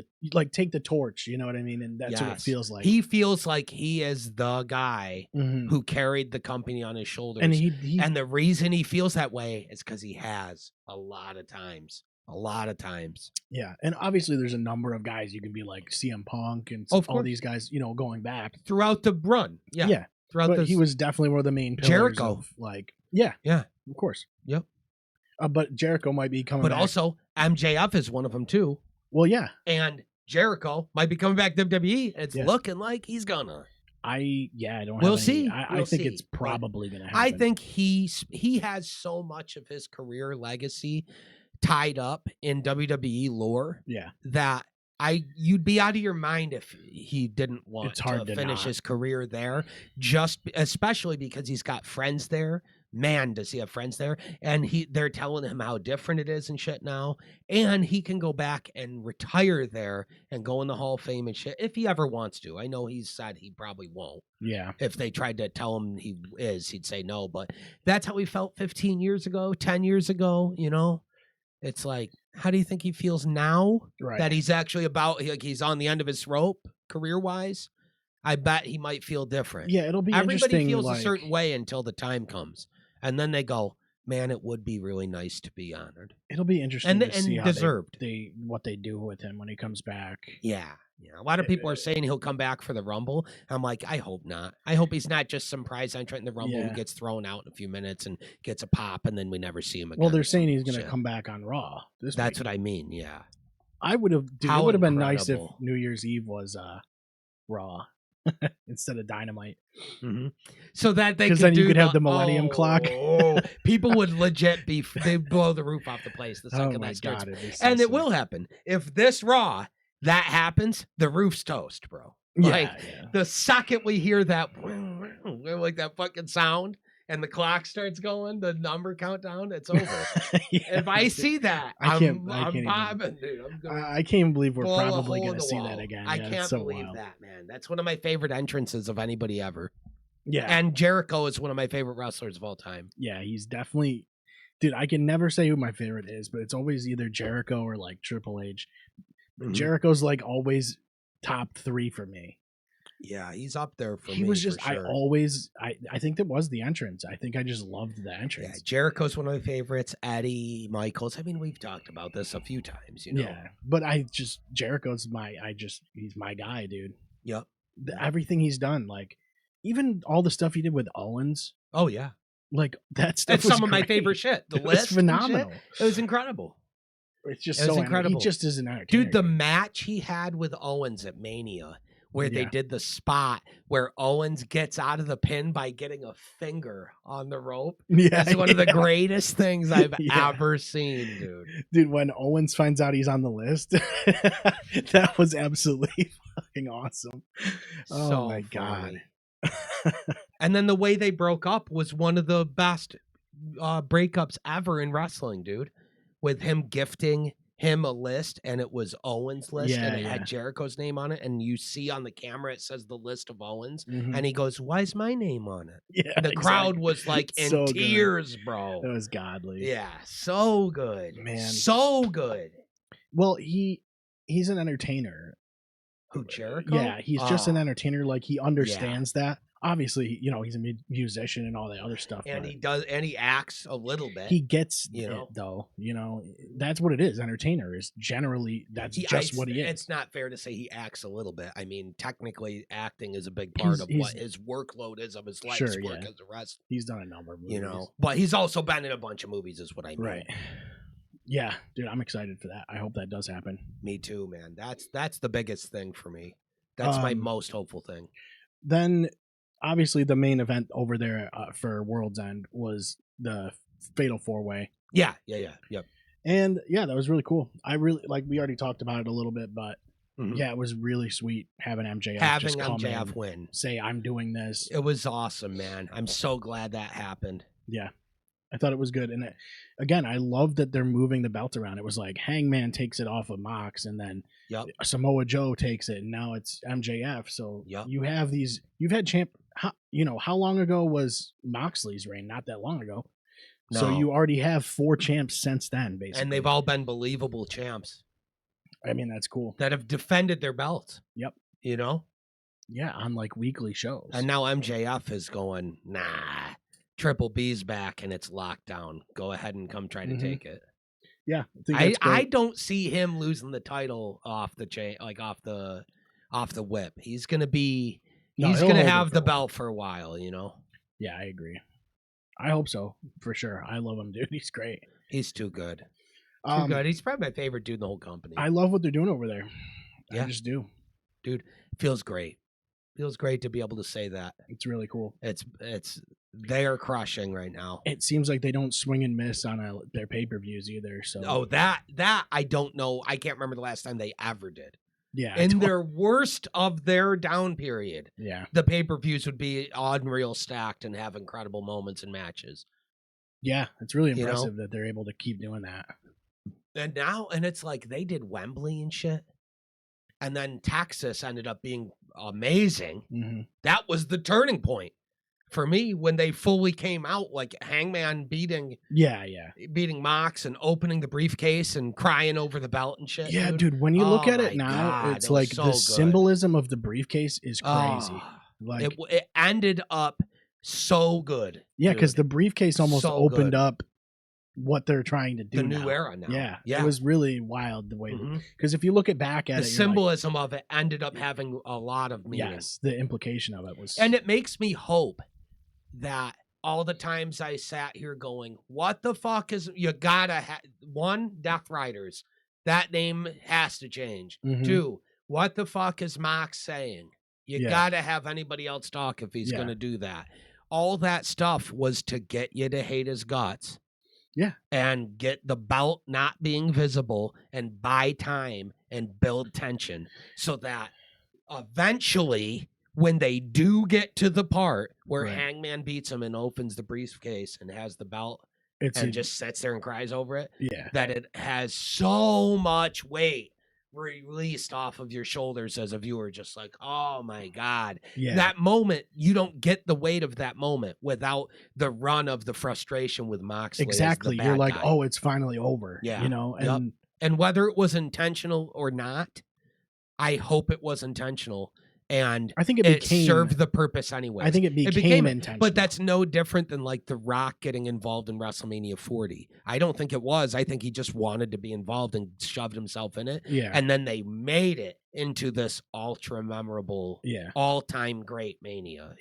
take the torch. You know what I mean? And that's what it feels like. He feels like he is the guy who carried the company on his shoulders. And the reason he feels that way is because he has a lot of times. Yeah. And obviously there's a number of guys you can be like CM Punk and all these guys, going back throughout the run. Yeah. Yeah. But he was definitely one of the main pillars. Jericho. Yeah, of course. Yep. But Jericho might be coming back. But also MJF is one of them too. Well, yeah. And Jericho might be coming back to WWE. It's looking like he's gonna. I don't. We'll see. I think it's probably gonna happen. I think he has so much of his career legacy tied up in WWE lore that you'd be out of your mind if he didn't want to finish his career there, especially because he's got friends there. Man, does he have friends there? And they're telling him how different it is and shit now. And he can go back and retire there and go in the Hall of Fame and shit if he ever wants to. I know he's said he probably won't. Yeah. If they tried to tell him he'd say no. But that's how he felt 15 years ago, 10 years ago, It's like, how do you think he feels now that he's actually he's on the end of his rope career-wise? I bet he might feel different. Yeah, it'll be Everybody feels a certain way until the time comes. And then they go, man, it would be really nice to be honored. It'll be interesting to see how deserved. what they do with him when he comes back. Yeah. A lot of people are saying he'll come back for the Rumble. I'm like, I hope not. I hope he's not just some prize entrant in the Rumble who gets thrown out in a few minutes and gets a pop, and then we never see him again. Well, they're saying he's going to come back on Raw. That's what I mean, yeah. I would have. It would have been nice if New Year's Eve was Raw instead of Dynamite. Mm-hmm. So that they could then you could have the Millennium Clock. People would legit they'd blow the roof off the place the second that starts. And it will happen. If this Raw that happens, the roof's toast, bro. The second we hear that, like that fucking sound, and the clock starts going, the number countdown, it's over. If I see that, I'm bobbing, dude. I can't believe we're probably going to see that again. I can't believe that, man. That's one of my favorite entrances of anybody ever. Yeah. And Jericho is one of my favorite wrestlers of all time. Yeah, he's definitely... Dude, I can never say who my favorite is, but it's always either Jericho or like Triple H. Jericho's like always top 3 for me. Yeah, he's up there for me. He was just, sure. I think that was the entrance. I think I just loved the entrance. Yeah, Jericho's one of my favorites. Eddie, Michaels. I mean, we've talked about this a few times, Yeah, but Jericho's he's my guy, dude. Yep. Everything he's done, like even all the stuff he did with Owens. Oh, yeah. Like that stuff That's some of my favorite shit. The list was phenomenal. It was incredible. It's just so incredible. He just is an entertainer. Dude, the match he had with Owens at Mania where they Yeah. did the spot where Owens gets out of the pin by getting a finger on the rope. Yeah, That's one of the greatest things I've Yeah. ever seen, dude. Dude, when Owens finds out he's on the list, that was absolutely fucking awesome. Oh So my God. funny. And then the way they broke up was one of the best breakups ever in wrestling, dude. With him gifting him a list, and it was Owens' list, and it had Jericho's name on it, and you see on the camera it says the list of Owens, and he goes, "Why's my name on it?" Yeah, The crowd was like in So good. tears, bro. That was godly. Yeah, so good, Man. so good. Well, he's an entertainer. Who, Jericho? Yeah, he's just an entertainer. Like, he understands that. Obviously, he's a musician and all that other stuff. And he acts a little bit. He gets it, though. That's what it is. Entertainer is generally, just what he is. It's not fair to say he acts a little bit. I mean, technically, acting is a big part of what his workload is of his life's work as a wrestler. He's done a number of movies. But he's also been in a bunch of movies, is what I mean. Right. Yeah, dude, I'm excited for that. I hope that does happen. Me too, man. That's the biggest thing for me. That's my most hopeful thing. Then, obviously, the main event over there for World's End was the Fatal 4-Way. Yep. And yeah, that was really cool. I really we already talked about it a little bit, but yeah, it was really sweet having MJF win. Say, I'm doing this. It was awesome, man. I'm so glad that happened. Yeah. I thought it was good. And again, I love that they're moving the belt around. It was like Hangman takes it off of Mox, and then Samoa Joe takes it, and now it's MJF. So you have you've had how long ago was Moxley's reign? Not that long ago. No. So you already have 4 champs since then, basically. And they've all been believable champs. I mean, that's cool. That have defended their belts. Yep. Yeah, on weekly shows. And now MJF is going, nah. Triple B's back and it's locked down. Go ahead and come try to take it. Yeah, I don't see him losing the title off the chain, off the whip. He's gonna have the belt for a while, Yeah, I agree. I hope so, for sure. I love him, dude. He's great. He's too good. Too good. He's probably my favorite dude in the whole company. I love what they're doing over there. Yeah. I just do. Dude, feels great. Feels great to be able to say that. It's really cool. They are crushing right now. It seems like they don't swing and miss on their pay-per-views either. So that I don't know. I can't remember the last time they ever did. Yeah. In their worst of their down period. Yeah. The pay-per-views would be unreal stacked and have incredible moments and matches. Yeah, it's really impressive that they're able to keep doing that. And it's like they did Wembley and shit. And then Texas ended up being amazing. Mm-hmm. That was the turning point for me when they fully came out, like Hangman beating Mox and opening the briefcase and crying over the belt and shit. Yeah, dude, when you look at it now, it's like the symbolism of the briefcase is crazy. It ended up so good. Yeah, because the briefcase almost opened up what they're trying to do. The new era now. Yeah. It was really wild the way, because if you look back at the symbolism of it ended up having a lot of meaning. Yes, the implication of it was. And it makes me hope that all the times I sat here going, what the fuck is, you gotta Death Riders, that name has to change. 2, what the fuck is Mox saying? You gotta have anybody else talk if he's gonna do that. All that stuff was to get you to hate his guts. Yeah. And get the belt not being visible and buy time and build tension so that eventually when they do get to the part where Hangman beats him and opens the briefcase and has the belt just sits there and cries over it, that it has so much weight released off of your shoulders as a viewer, just like, oh my God. That moment, you don't get the weight of that moment without the run of the frustration with Moxley. Exactly. You're like, oh, it's finally over. Yeah. And whether it was intentional or not, I hope it was intentional. And I think it served the purpose anyway. I think it became intentional. But that's no different than like The Rock getting involved in WrestleMania 40. I don't think it was. I think he just wanted to be involved and shoved himself in it. Yeah. And then they made it into this ultra memorable, all-time great Mania,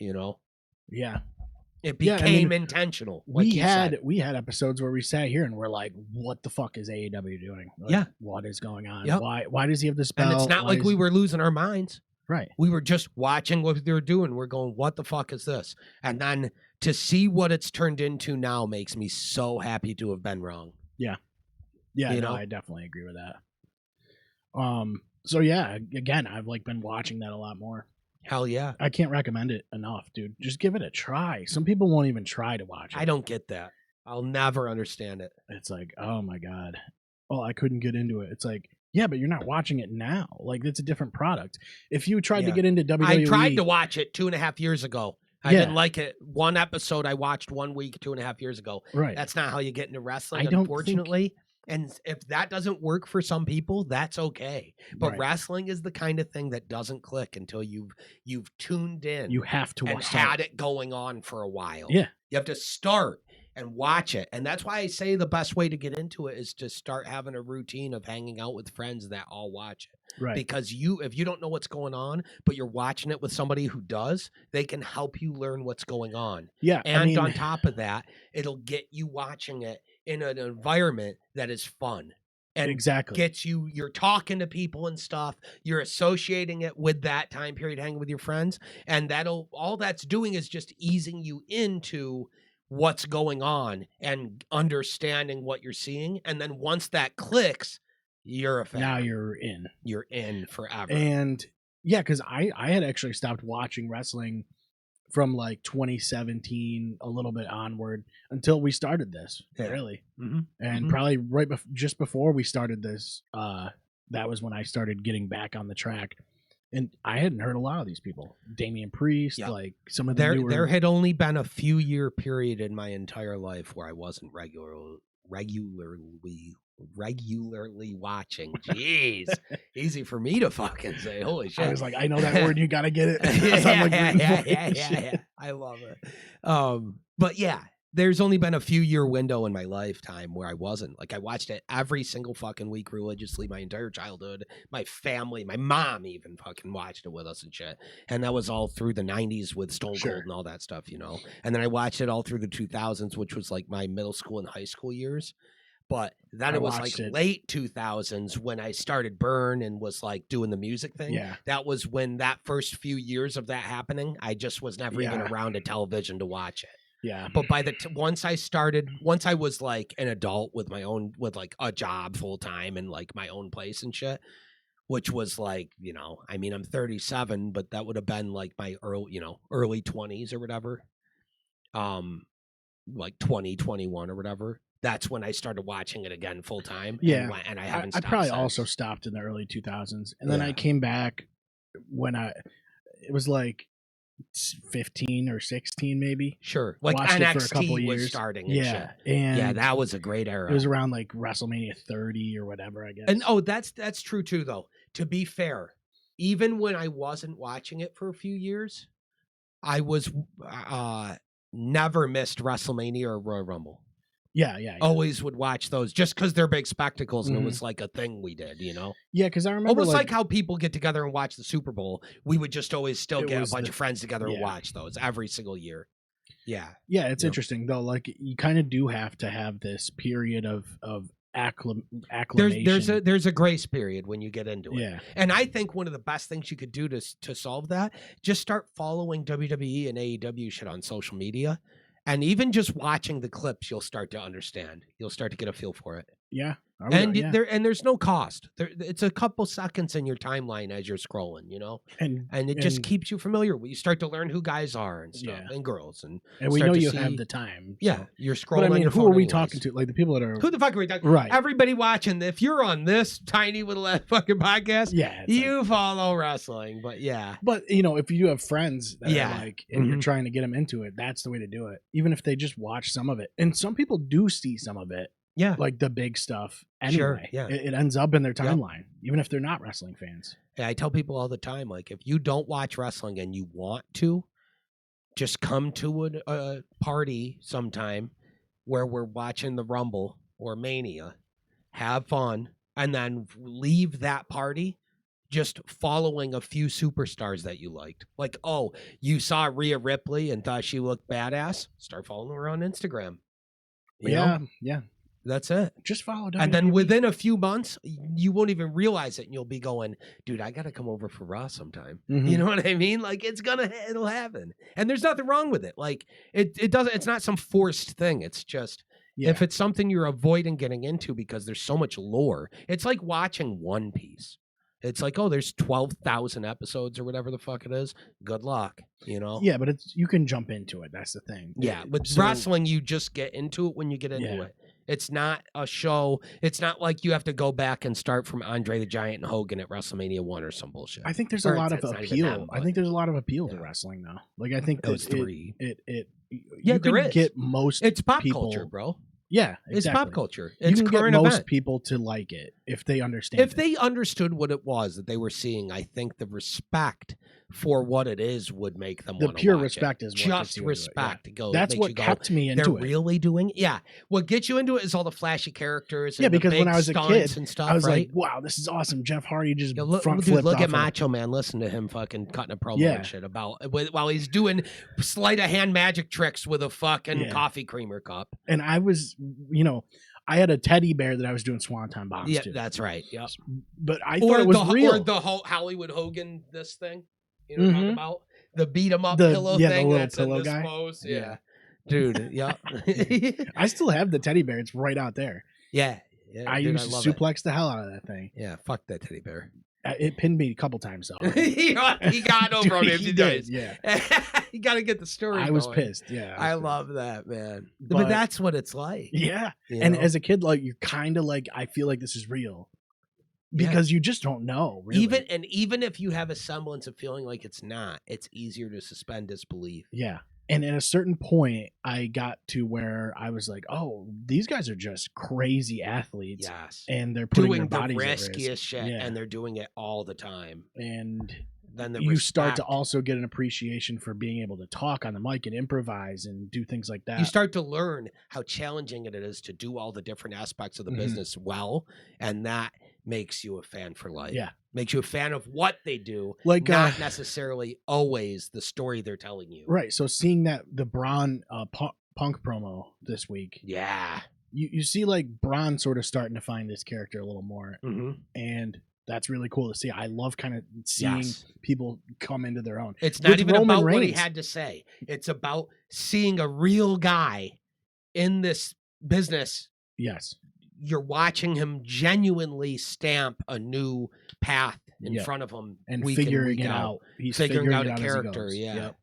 Yeah. It became intentional. Like we had episodes where we sat here and we're like, what the fuck is AEW doing? Like, what is going on? Why does he have this belt? And it's not like we were losing our minds. Right. We were just watching what they were doing. We're going, what the fuck is this? And then to see what it's turned into now makes me so happy to have been wrong. Yeah, I definitely agree with that. So yeah, again, I've like been watching that a lot more. Hell yeah. I can't recommend it enough, dude. Just give it a try. Some people won't even try to watch it. I don't get that. I'll never understand it. It's like, oh my God. Oh, I couldn't get into it. It's like, yeah, but you're not watching it now. Like, it's a different product. If you tried to get into WWE... I tried to watch it 2.5 years ago. I didn't like it. One episode I watched 1 week 2.5 years ago. Right. That's not how you get into wrestling, unfortunately. And if that doesn't work for some people, that's okay. But wrestling is the kind of thing that doesn't click until you've tuned in. You have to and had it going on for a while. Yeah. You have to start and watch it. And that's why I say the best way to get into it is to start having a routine of hanging out with friends that all watch it. Right. Because if you don't know what's going on, but you're watching it with somebody who does, they can help you learn what's going on. Yeah. And on top of that, it'll get you watching it in an environment that is fun. And gets you're talking to people and stuff. You're associating it with that time period, hanging with your friends. And all that's doing is just easing you into what's going on and understanding what you're seeing. And then once that clicks, you're a fan. Now you're in. You're in forever. And yeah, because I had actually stopped watching wrestling from like 2017 a little bit onward until we started this, really. Mm-hmm. And probably just before we started this, that was when I started getting back on the track. And I hadn't heard a lot of these people. Damian Priest, like some of the newer... There had only been a few year period in my entire life where I wasn't regularly watching. Jeez, easy for me to fucking say. Holy shit! I was like, I know that word. You gotta get it. Yeah. I love it. But yeah, there's only been a few year window in my lifetime where I wasn't. Like, I watched it every single fucking week religiously my entire childhood. My family, my mom even fucking watched it with us and shit. And that was all through the 90s with Stone Cold and all that stuff, And then I watched it all through the 2000s, which was like my middle school and high school years. But then it was like late 2000s when I started Burn and was like doing the music thing. Yeah. That was when that first few years of that happening, I just was never even around a television to watch it. Yeah. But by once I was like an adult with with like a job full time and like my own place and shit, which was like, I mean, I'm 37, but that would have been like my early 20s or whatever. Like 2021 or whatever. That's when I started watching it again full time. Yeah. And I haven't I stopped probably since. also stopped in the early 2000s. And then I came back when it was like 15 or 16 maybe. Sure. Like NXT was starting and shit. And that was a great era. It was around like WrestleMania 30 or whatever, I guess. And that's true too though. To be fair, even when I wasn't watching it for a few years, I was never missed WrestleMania or Royal Rumble. Yeah. Always would watch those just because they're big spectacles and it was like a thing we did, Yeah, because I remember almost like how people get together and watch the Super Bowl. We would just always still get a bunch of friends together and watch those every single year. Yeah. Yeah, it's interesting though. Like, you kind of do have to have this period of acclimation. There's a grace period when you get into it. Yeah. And I think one of the best things you could do to solve that, just start following WWE and AEW shit on social media. And even just watching the clips, you'll start to understand. You'll start to get a feel for it. Yeah. And there's no cost. It's a couple seconds in your timeline as you're scrolling, and it just keeps you familiar. You start to learn who guys are and stuff and girls, and we know you have the time. Yeah, you're scrolling. But I mean, on your who phone are we anyways. talking to? Like the people that are who the fuck are we talking? Right. Everybody watching. If you're on this tiny little fucking podcast, you follow wrestling. But But if you do have friends that are like, and you're trying to get them into it, that's the way to do it. Even if they just watch some of it, and some people do see some of it. Yeah. Like the big stuff. Anyway, sure, yeah. It ends up in their timeline, even if they're not wrestling fans. Yeah, I tell people all the time, like, if you don't watch wrestling and you want to, just come to a party sometime where we're watching the Rumble or Mania, have fun, and then leave that party just following a few superstars that you liked. Like, oh, you saw Rhea Ripley and thought she looked badass? Start following her on Instagram. You know? Yeah. That's it. Just follow WWE. And then within a few months, you won't even realize it, and you'll be going, dude, I got to come over for Raw sometime. Mhm. You know what I mean? Like, it'll happen. And there's nothing wrong with it. Like, it's not some forced thing. It's just, if it's something you're avoiding getting into because there's so much lore, it's like watching One Piece. It's like, oh, there's 12,000 episodes or whatever the fuck it is. Good luck, you know? Yeah, but you can jump into it. That's the thing. Yeah, with wrestling, you just get into it when you get into it. It's not a show. It's not like you have to go back and start from Andre the Giant and Hogan at WrestleMania 1 or some bullshit. I think there's a lot of appeal. I think there's a lot of appeal to wrestling now. Like, I think those three. You there is. Get most. It's pop people, culture, bro. Yeah, exactly. It's pop culture. It's you can current get most event. people to like it if they understand. If they understood what it was that they were seeing, I think the respect for what it is would make them want to pure watch respect it. is what just gets respect. Yeah. Go. That's what kept me into They're it. really doing. Yeah, what gets you into it is all the flashy characters. And yeah, because the big when I was a kid, and stuff, I was right? like, "Wow, this is awesome!" Jeff Hardy just look at Macho Man. Listen to him fucking cutting a promo and shit about while he's doing sleight of hand magic tricks with a fucking coffee creamer cup. And I was, I had a teddy bear that I was doing swanton bombs to. Yeah, that's right. Yep. But I thought it was real. Or the Hollywood Hogan this thing. You know what I'm talking about? The beat 'em up pillow thing. The little that's pillow in this guy. Pose. Yeah. Dude, yeah. I still have the teddy bear. It's right out there. Yeah. I used to suplex the hell out of that thing. Yeah, fuck that teddy bear. It pinned me a couple times though. he got over on me a few days. Yeah. You got to get the story. I was pissed. Yeah. I love that, man. But that's what it's like. Yeah. And as a kid, like, you're kind of like, I feel like this is real. Because you just don't know. Really. Even if you have a semblance of feeling like it's not, it's easier to suspend disbelief. Yeah. And at a certain point, I got to where I was like, "Oh, these guys are just crazy athletes." Yes, and they're putting doing their bodies the at risk. riskiest shit, and they're doing it all the time. And then you start to also get an appreciation for being able to talk on the mic and improvise and do things like that. You start to learn how challenging it is to do all the different aspects of the business well, and that makes you a fan for life. Yeah. Makes you a fan of what they do, like not necessarily always the story they're telling you. Right. So seeing the Braun Punk promo this week. Yeah. You see like Braun sort of starting to find this character a little more. Mm-hmm. And that's really cool to see. I love kind of seeing people come into their own. It's not even about what he had to say. It's about seeing a real guy in this business. Yes. You're watching him genuinely stamp a new path in front of him and figuring it out. He's figuring out a character. Yeah. Yep.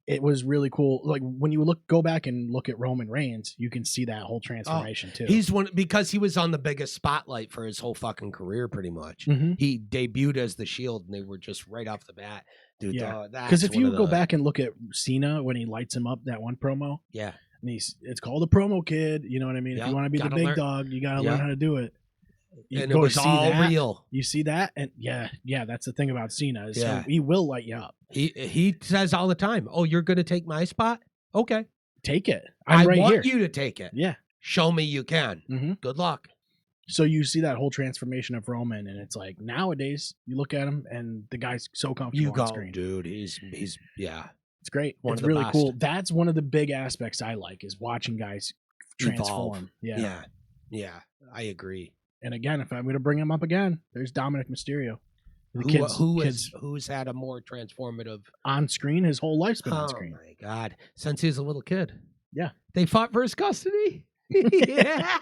It was really cool. Like when you go back and look at Roman Reigns, you can see that whole transformation too. He's because he was on the biggest spotlight for his whole fucking career, pretty much. Mm-hmm. He debuted as the Shield, and they were just right off the bat, dude. Yeah. Because if you go back and look at Cena when he lights him up that one promo, yeah, and it's called a promo kid. You know what I mean? If you want to be the big dog, you got to learn how to do it. And it was all real. You see that, and yeah, that's the thing about Cena. Is he will light you up. He says all the time, "Oh, you're going to take my spot? Okay, take it. I right want here. you to take it. Yeah, show me you can. Mm-hmm. Good luck." So you see that whole transformation of Roman, and it's like nowadays you look at him, and the guy's so comfortable on screen. Dude, he's it's great. It's really cool. That's one of the big aspects I like is watching guys transform. Yeah, I agree. And again, if I'm going to bring him up again, there's Dominic Mysterio. Who's had a more transformative on screen? His whole life's been on screen. Oh my God! Since he was a little kid. Yeah, they fought for his custody. Yeah.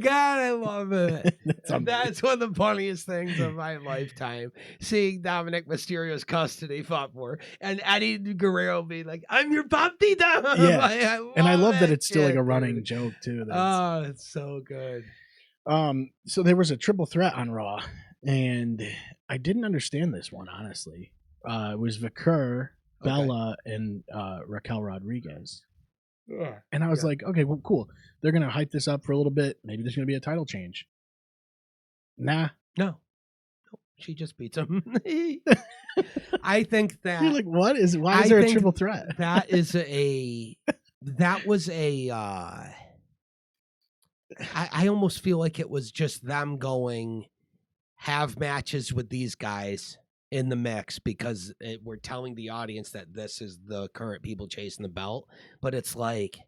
God, I love it. That's one of the funniest things of my lifetime. Seeing Dominic Mysterio's custody fought for, and Eddie Guerrero be like, "I'm your puppy, Dom." Yeah, I love that it's still like a running joke too. It's so good. So there was a triple threat on Raw, and I didn't understand this one honestly. It was Vikur, Bella, and Raquel Rodriguez. Yeah. And I was like, okay, well, cool. They're gonna hype this up for a little bit. Maybe there's gonna be a title change. Nah, no, she just beats him. I think that you're like, what is? Why is there a triple threat? That was a. I almost feel like it was just them going have matches with these guys in the mix because we're telling the audience that this is the current people chasing the belt. But it's like,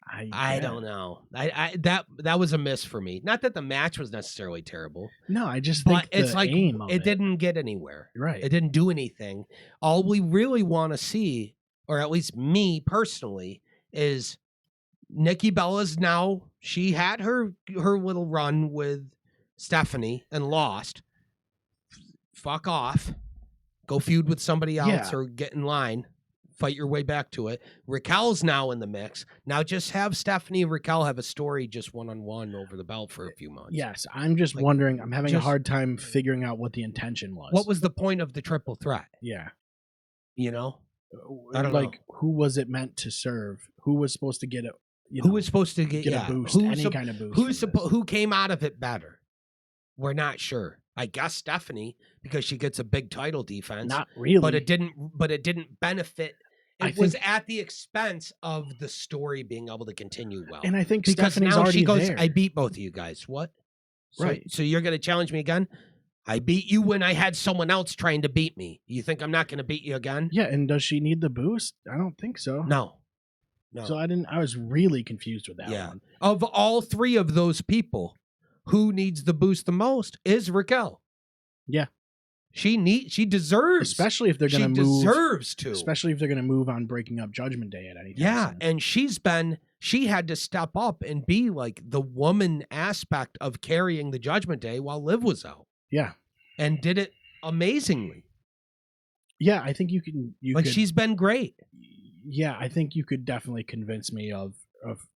I don't know. That was a miss for me. Not that the match was necessarily terrible. No, I just think it's like aim of it didn't get anywhere. Right. It didn't do anything. All we really want to see, or at least me personally, is Nikki Bella's now. She had her little run with Stephanie and lost. Fuck off. Go feud with somebody else or get in line. Fight your way back to it. Raquel's now in the mix. Now just have Stephanie and Raquel have a story just one-on-one over the belt for a few months. Yes, I'm just wondering. I'm having a hard time figuring out what the intention was. What was the point of the triple threat? Yeah. You know? I don't know. Who was it meant to serve? Who was supposed to get it? Who was supposed to get a boost? Any kind of boost? Who came out of it better? We're not sure. I guess Stephanie, because she gets a big title defense. Not really. But it didn't benefit. It was at the expense of the story being able to continue well. And I think because Stephanie's now already she goes, there. I beat both of you guys. What? Right. So you're going to challenge me again? I beat you when I had someone else trying to beat me. You think I'm not going to beat you again? Yeah, and does she need the boost? I don't think so. No. So I was really confused with that one. Of all three of those people, who needs the boost the most is Raquel. Yeah. She deserves, especially if they're going to move. She deserves to, especially if they're going to move on breaking up Judgment Day at any time. Yeah, soon. and she had to step up and be like the woman aspect of carrying the Judgment Day while Liv was out. Yeah, and did it amazingly. Yeah, I think you can. She's been great. Yeah, I think you could definitely convince me of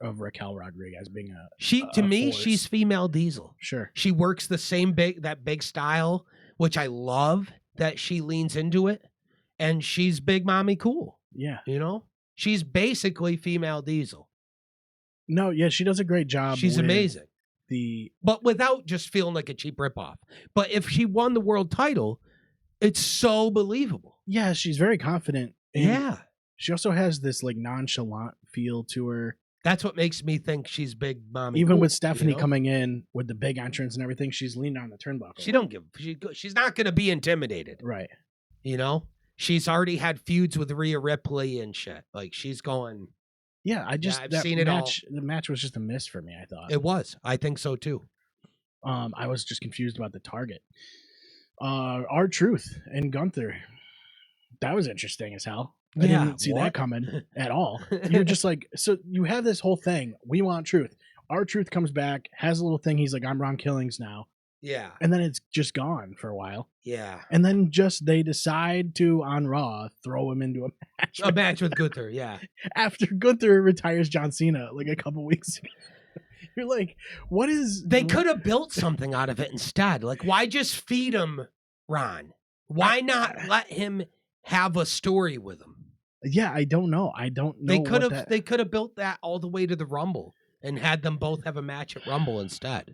Raquel Rodriguez being a force. She's female Diesel. Sure, she works the same big style, which I love that she leans into it, and she's big mommy cool. Yeah, she's basically female Diesel. No, yeah, she does a great job. She's amazing. But without just feeling like a cheap ripoff. But if she won the world title, it's so believable. Yeah, she's very confident. Yeah. She also has this like nonchalant feel to her. That's what makes me think she's big mommy. Even with Stephanie coming in with the big entrance and everything, she's leaning on the turnbuckle. She's not going to be intimidated. Right. She's already had feuds with Rhea Ripley and shit. Like she's going. Yeah, I've seen it all. The match was just a miss for me, I thought. It was. I think so too. I was just confused about the target. R-Truth and Gunther. That was interesting as hell. I didn't see that coming at all. You're just like, so you have this whole thing. We want truth. R-Truth comes back, has a little thing. He's like, I'm Ron Killings now. Yeah. And then it's just gone for a while. Yeah. And then they decide to, on Raw, throw him into a match. A match with Gunther, yeah. After Gunther retires John Cena like a couple weeks ago. You're like, what is... They could have built something out of it instead. Like, why just feed him Ron? Why not let him have a story with him? Yeah, I don't know. They could have built that all the way to the Rumble and had them both have a match at Rumble instead,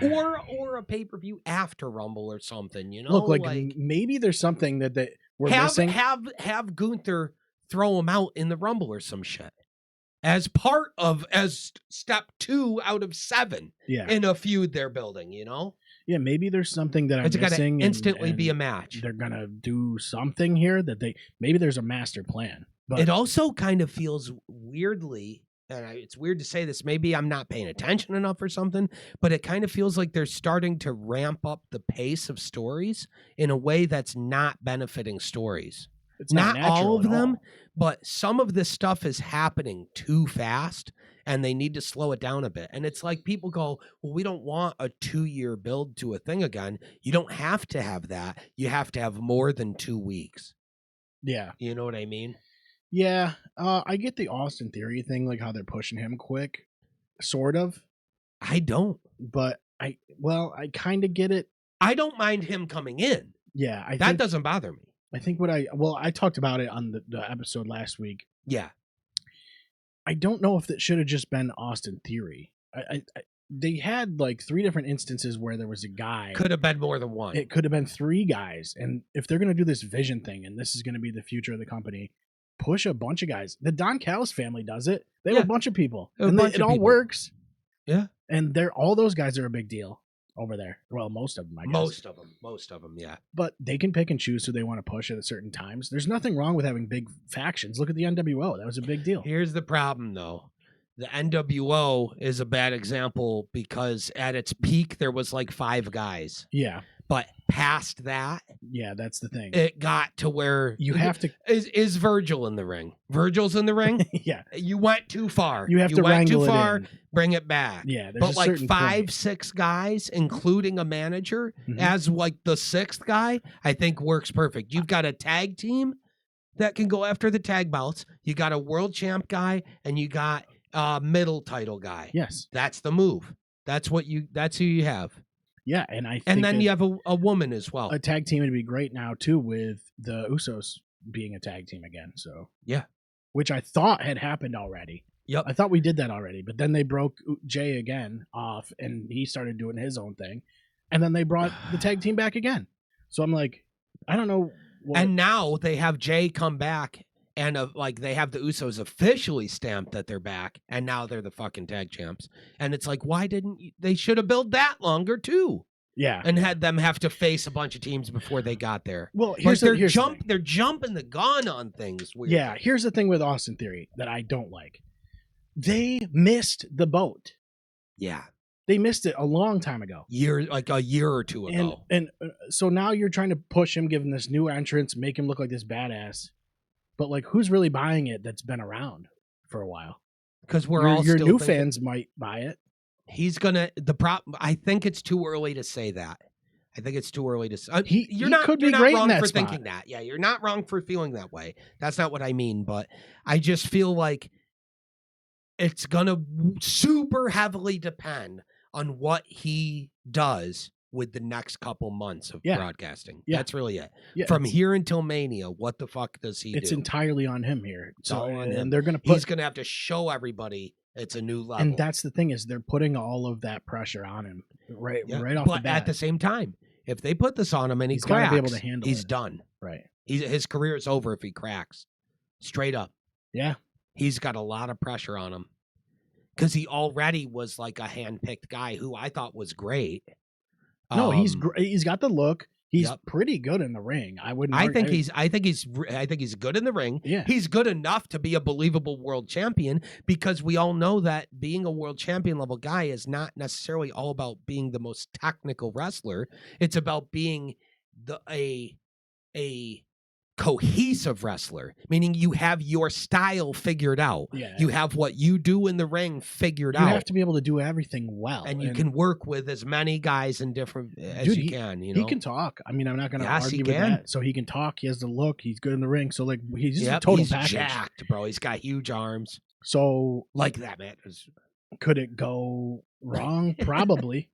or a pay-per-view after Rumble or something. Look, like maybe there's something that we're missing. Have Gunther throw him out in the Rumble or some shit as step 2 out of 7 in a feud they're building. Yeah, maybe there's something that I'm missing. It's gotta instantly be a match. They're gonna do something here maybe there's a master plan. But it also kind of feels weirdly, and it's weird to say this, maybe I'm not paying attention enough or something, but it kind of feels like they're starting to ramp up the pace of stories in a way that's not benefiting stories. It's not all of them, but some of this stuff is happening too fast. And they need to slow it down a bit. And it's like people go, well, we don't want a 2-year build to a thing again. You don't have to have that. You have to have more than 2 weeks. Yeah. You know what I mean? Yeah. I get the Austin Theory thing, like how they're pushing him quick. Sort of. I don't. But I kind of get it. I don't mind him coming in. Yeah. That doesn't bother me. I think I talked about it on the episode last week. Yeah. I don't know if that should have just been Austin Theory. They had like 3 different instances where there was a guy. Could have been more than one. It could have been 3 guys. And if they're going to do this vision thing and this is going to be the future of the company, push a bunch of guys. The Don Callis family does it. They have a bunch of people. It all works. Yeah. And all those guys are a big deal over there. Well, most of them, I guess. Most of them, yeah. But they can pick and choose who they want to push at certain times. There's nothing wrong with having big factions. Look at the NWO. That was a big deal. Here's the problem, though. the NWO is a bad example because at its peak there was like 5 guys. Yeah. But past that, yeah, that's the thing. It got to where you have to. Is Virgil in the ring? Virgil's in the ring. Yeah, you went too far. You have to went wrangle too far. it in. Bring it back. Yeah, but like 5, point. 6 guys, including a manager, as like the 6th guy, I think works perfect. You've got a tag team that can go after the tag belts. You got a world champ guy, and you got a middle title guy. Yes, that's the move. That's who you have. Yeah, and I think and then you have a woman as well. A tag team would be great now too, with the Usos being a tag team again. So yeah, which I thought had happened already. Yep, I thought we did that already, but then they broke Jay again off, and he started doing his own thing, and then they brought the tag team back again. So I'm like, I don't know. And now they have Jay come back, and like they have the Usos officially stamped that they're back, and now they're the fucking tag champs. And it's like, why didn't they should have built that longer too? Yeah, and had them have to face a bunch of teams before they got there. Well, they're jumping the gun on things. Weirdly. Yeah, here's the thing with Austin Theory that I don't like. They missed the boat. Yeah, they missed it a long time ago. Like a year or two ago. And so now you're trying to push him, give him this new entrance, make him look like this badass. But like, who's really buying it? That's been around for a while. Because your new fans might buy it. He's gonna I think it's too early to say that. I think it's too early to say. You're not wrong for thinking that. Yeah, you're not wrong for feeling that way. That's not what I mean. But I just feel like it's gonna super heavily depend on what he does with the next couple months of broadcasting. Yeah. That's really it. Yeah, from here until Mania, what the fuck does he do? It's entirely on him here. It's all on him. And they're gonna he's gonna have to show everybody it's a new level. And that's the thing, is they're putting all of that pressure on him right off the bat. But at the same time, if they put this on him and he cracks, be able to handle he's done. Right. His career is over if he cracks. Straight up. Yeah. He's got a lot of pressure on him. Because he already was like a hand-picked guy who I thought was great. No, he's got the look. He's pretty good in the ring. I think he's good in the ring. Yeah. He's good enough to be a believable world champion, because we all know that being a world champion level guy is not necessarily all about being the most technical wrestler. It's about being a cohesive wrestler, meaning you have your style figured out. Yeah. You have what you do in the ring figured out. You have to be able to do everything well. And you can work with as many guys in different as you can. You know? He can talk. I mean, I'm not going to argue with that. So he can talk. He has the look. He's good in the ring. So like, he's a total package. Jacked, bro. He's got huge arms. So like that, man. Could it go wrong? Probably.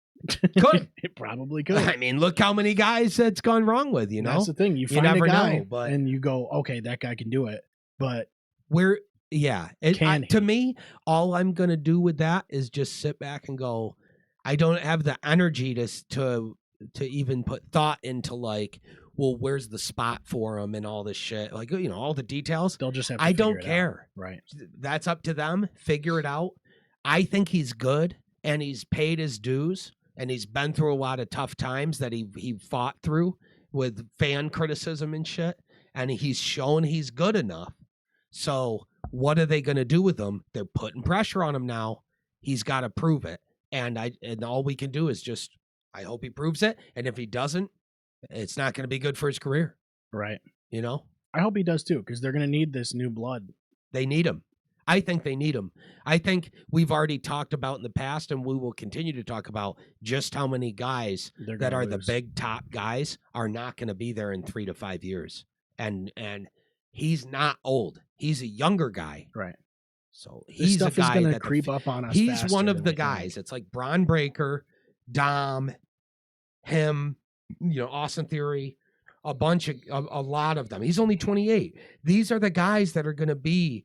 Could. It probably could. I mean, look how many guys that's gone wrong with, you know? That's the thing. You find a guy and you go, okay, that guy can do it. But to me, all I'm going to do with that is just sit back and go, I don't have the energy to even put thought into like, well, where's the spot for him and all this shit? Like, you know, all the details. They'll just have to I don't care. Right. That's up to them. Figure it out. I think he's good and he's paid his dues. And he's been through a lot of tough times that he fought through with fan criticism and shit. And he's shown he's good enough. So what are they going to do with him? They're putting pressure on him now. He's got to prove it. And all we can do is just, I hope he proves it. And if he doesn't, it's not going to be good for his career. Right. You know? I hope he does too, because they're going to need this new blood. They need him. I think they need him. I think we've already talked about in the past, and we will continue to talk about just how many guys that are the big top guys are not going to be there in 3 to 5 years. And he's not old. He's a younger guy. Right. So he's a guy that's creep up on us. He's one of the guys. It's like Braun Breaker, Dom, him, you know, Austin Theory, a lot of them. He's only 28. These are the guys that are going to be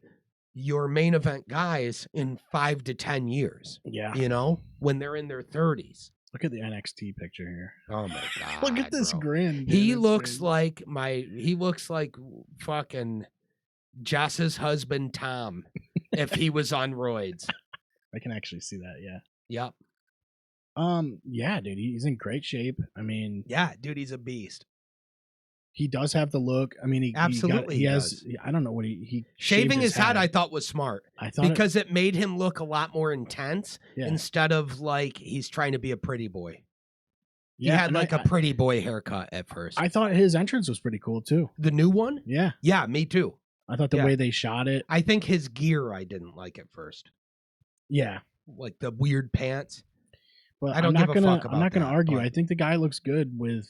your main event guys in 5 to 10 years. Yeah. You know, when they're in their 30s. Look at the NXT picture here. Oh my God. Look at this grin. Dude. He looks like fucking Jess's husband, Tom, if he was on roids. I can actually see that. Yeah. Yep. Yeah, dude, he's in great shape. I mean, yeah, dude, he's a beast. He does have the look. I mean, Absolutely he he has. does. I don't know what he Shaving shaved his head, I head. thought was smart I thought because it made him look a lot more intense Yeah. instead of like he's trying to be a pretty boy. He yeah, had and like a pretty boy haircut at first. I thought his entrance was pretty cool too. The new one? Yeah, Yeah, me too. I thought the Yeah. way they shot it. I think his gear I didn't like at first. Yeah, Like the weird pants. but I don't I'm give not a gonna. fuck I'm about not gonna that, argue. but- I think the guy looks good with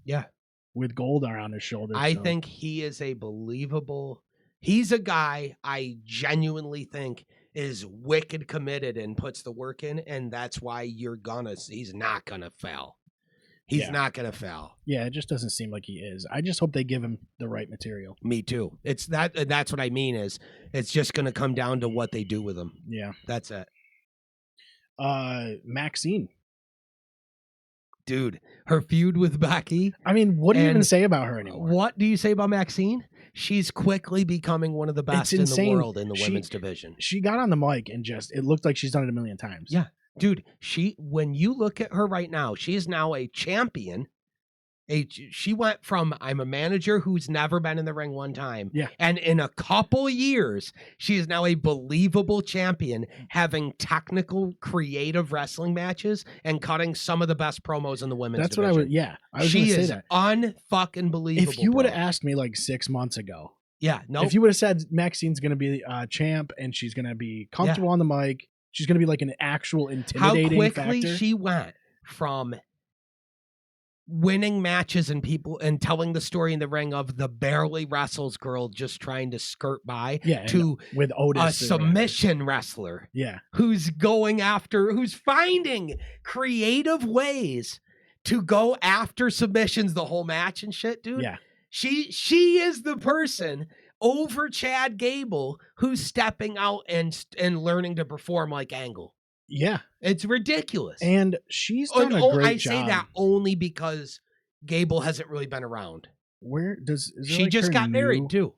Yeah. with gold around his shoulders. I so. think he is a believable. He's a guy I genuinely think is wicked committed and puts the work in, and that's why he's not gonna fail. He's Yeah. not gonna fail. Yeah, it just doesn't seem like he is. I just hope they give him the right material. Me too. It's that's what I mean is it's just gonna come down to what they do with him. Yeah. That's it. Maxxine. Dude, her feud with Becky. I mean, what do you even And say about her anymore? What do you say about Maxxine? She's quickly becoming one of the best in the insane. world in the women's division. She got on the mic and it looked like she's done it a million times. Yeah. Dude, when you look at her right now, she is now a champion. She went from I'm a manager who's never been in the ring one time. Yeah. And in a couple years, she is now a believable champion, having technical, creative wrestling matches and cutting some of the best promos in the women's That's division. what I was. Yeah, I was going She to say is that. unfucking believable. If you would have bro. asked me like 6 months ago, Yeah, no. if you would have said Maxine's going to be champ and she's going to be comfortable on the mic, she's going to be like an actual intimidating How quickly factor. she went from winning matches and people and telling the story in the ring of the barely wrestles girl just trying to skirt by to with Otis, a submission wrestler who's finding creative ways to go after submissions the whole match and shit, dude. Yeah. She is the person over Chad Gable who's stepping out and learning to perform like Angle. Yeah. It's ridiculous. And she's done a great job. I say that only because Gable hasn't really been around. She like just got married too.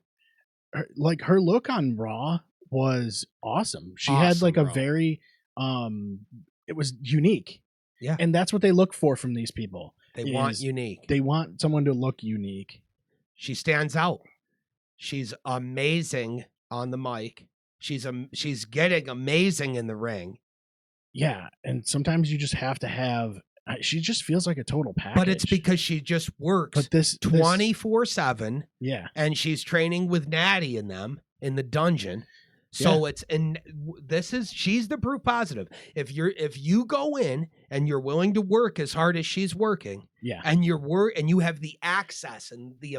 Her look on Raw was awesome. She had like a very it was unique. Yeah. And that's what they look for from these people. They want unique. They want someone to look unique. She stands out. She's amazing on the mic. She's getting amazing in the ring. Yeah, and sometimes you just have to have. She just feels like a total package. But it's because she just works 24/7. Yeah, and she's training with Natty in the dungeon. So she's the proof positive. If you go in and you're willing to work as hard as she's working, and you have the access and the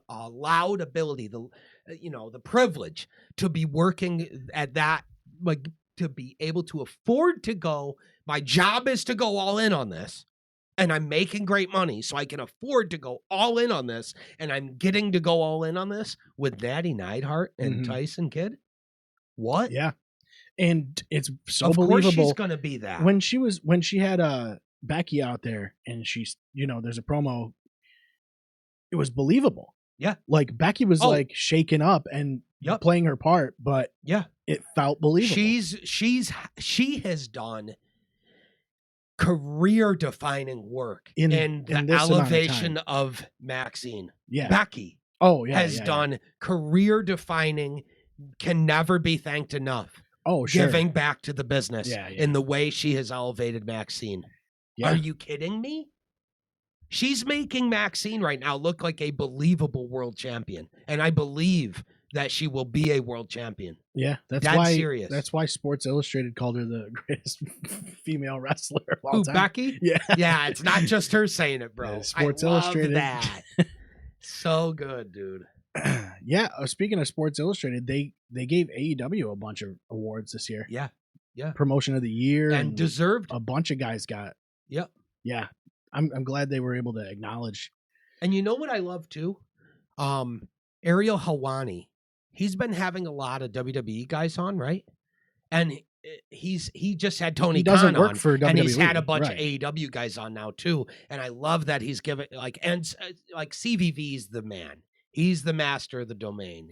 allowed ability, the privilege to be working at that, like to be able to afford to go. My job is to go all in on this, and I'm making great money, so I can afford to go all in on this, and I'm getting to go all in on this with Natty Neidhart and Tyson Kidd. What? Yeah, and it's so of believable. Course she's gonna be that. When she had Becky out there, and she's there's a promo. It was believable. Yeah, like Becky was like shaken up and playing her part, but it felt believable. She has done career-defining work in the elevation of Maxxine. Yeah, Becky. Has done career-defining. Can never be thanked enough. Giving back to the business in the way she has elevated Maxxine. Yeah. Are you kidding me? She's making Maxxine right now look like a believable world champion, and I believe that she will be a world champion. Yeah, that's serious. That's why Sports Illustrated called her the greatest female wrestler of all time. Becky? Yeah, yeah. It's not just her saying it, bro. Sports Illustrated. That. So good, dude. Yeah. Speaking of Sports Illustrated, they gave AEW a bunch of awards this year. Yeah. Yeah. Promotion of the year and deserved. A bunch of guys got. Yep. Yeah. I'm glad they were able to acknowledge. And you know what I love too? Ariel Helwani. He's been having a lot of WWE guys on, right? And he just had Tony Khan on, for WWE, and he's had a bunch of AEW guys on now too. And I love that he's giving like CVV's the man. He's the master of the domain,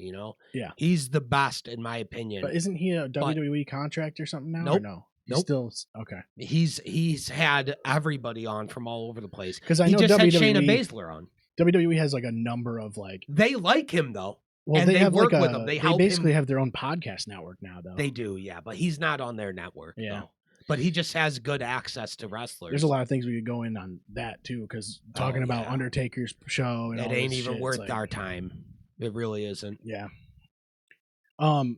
Yeah. He's the best in my opinion. But isn't he a WWE contract or something now? Nope. Or no. Nope. Still okay. He's had everybody on from all over the place. Because I know he just WWE, had Shayna Baszler on. WWE has like a number of like. They like him though. Well, and they have work like with him. They help basically him. have their own podcast network now, though. They do, yeah, but he's not on their network. Yeah. Though. But he just has good access to wrestlers. There's a lot of things we could go in on that too, because talking about Undertaker's show and it all ain't this even shit, worth like, our time. It really isn't. Yeah.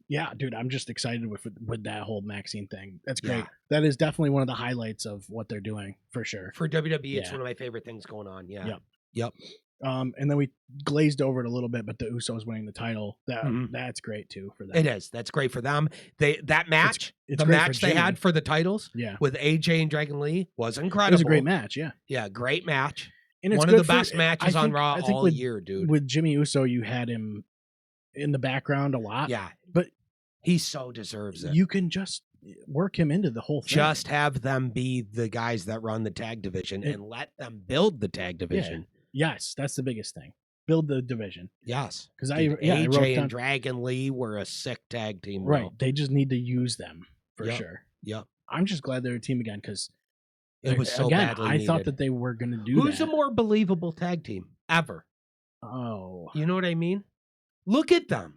Yeah, dude, I'm just excited with that whole Maxxine thing. That's great. Yeah. That is definitely one of the highlights of what they're doing for sure. For WWE, it's one of my favorite things going on. Yeah. Yep. And then we glazed over it a little bit, but the Usos winning the title, that's great too for them. It is. That's great for them. That match, it's the match they had for the titles, with AJ and Dragon Lee was incredible. It was a great match. Yeah. Yeah, great match. And it's one of the best matches on Raw all year, dude. With Jimmy Uso, you had him in the background a lot. Yeah, but he so deserves it. You can just work him into the whole thing. Just have them be the guys that run the tag division and let them build the tag division. Yes, that's the biggest thing. Build the division. Yes, because AJ and Dragon Lee were a sick tag team. Right, they just need to use them for sure. Yep. I'm just glad they're a team again because it was so badly needed. I thought that they were going to do. Who's a more believable tag team ever? Oh, you know what I mean? Look at them.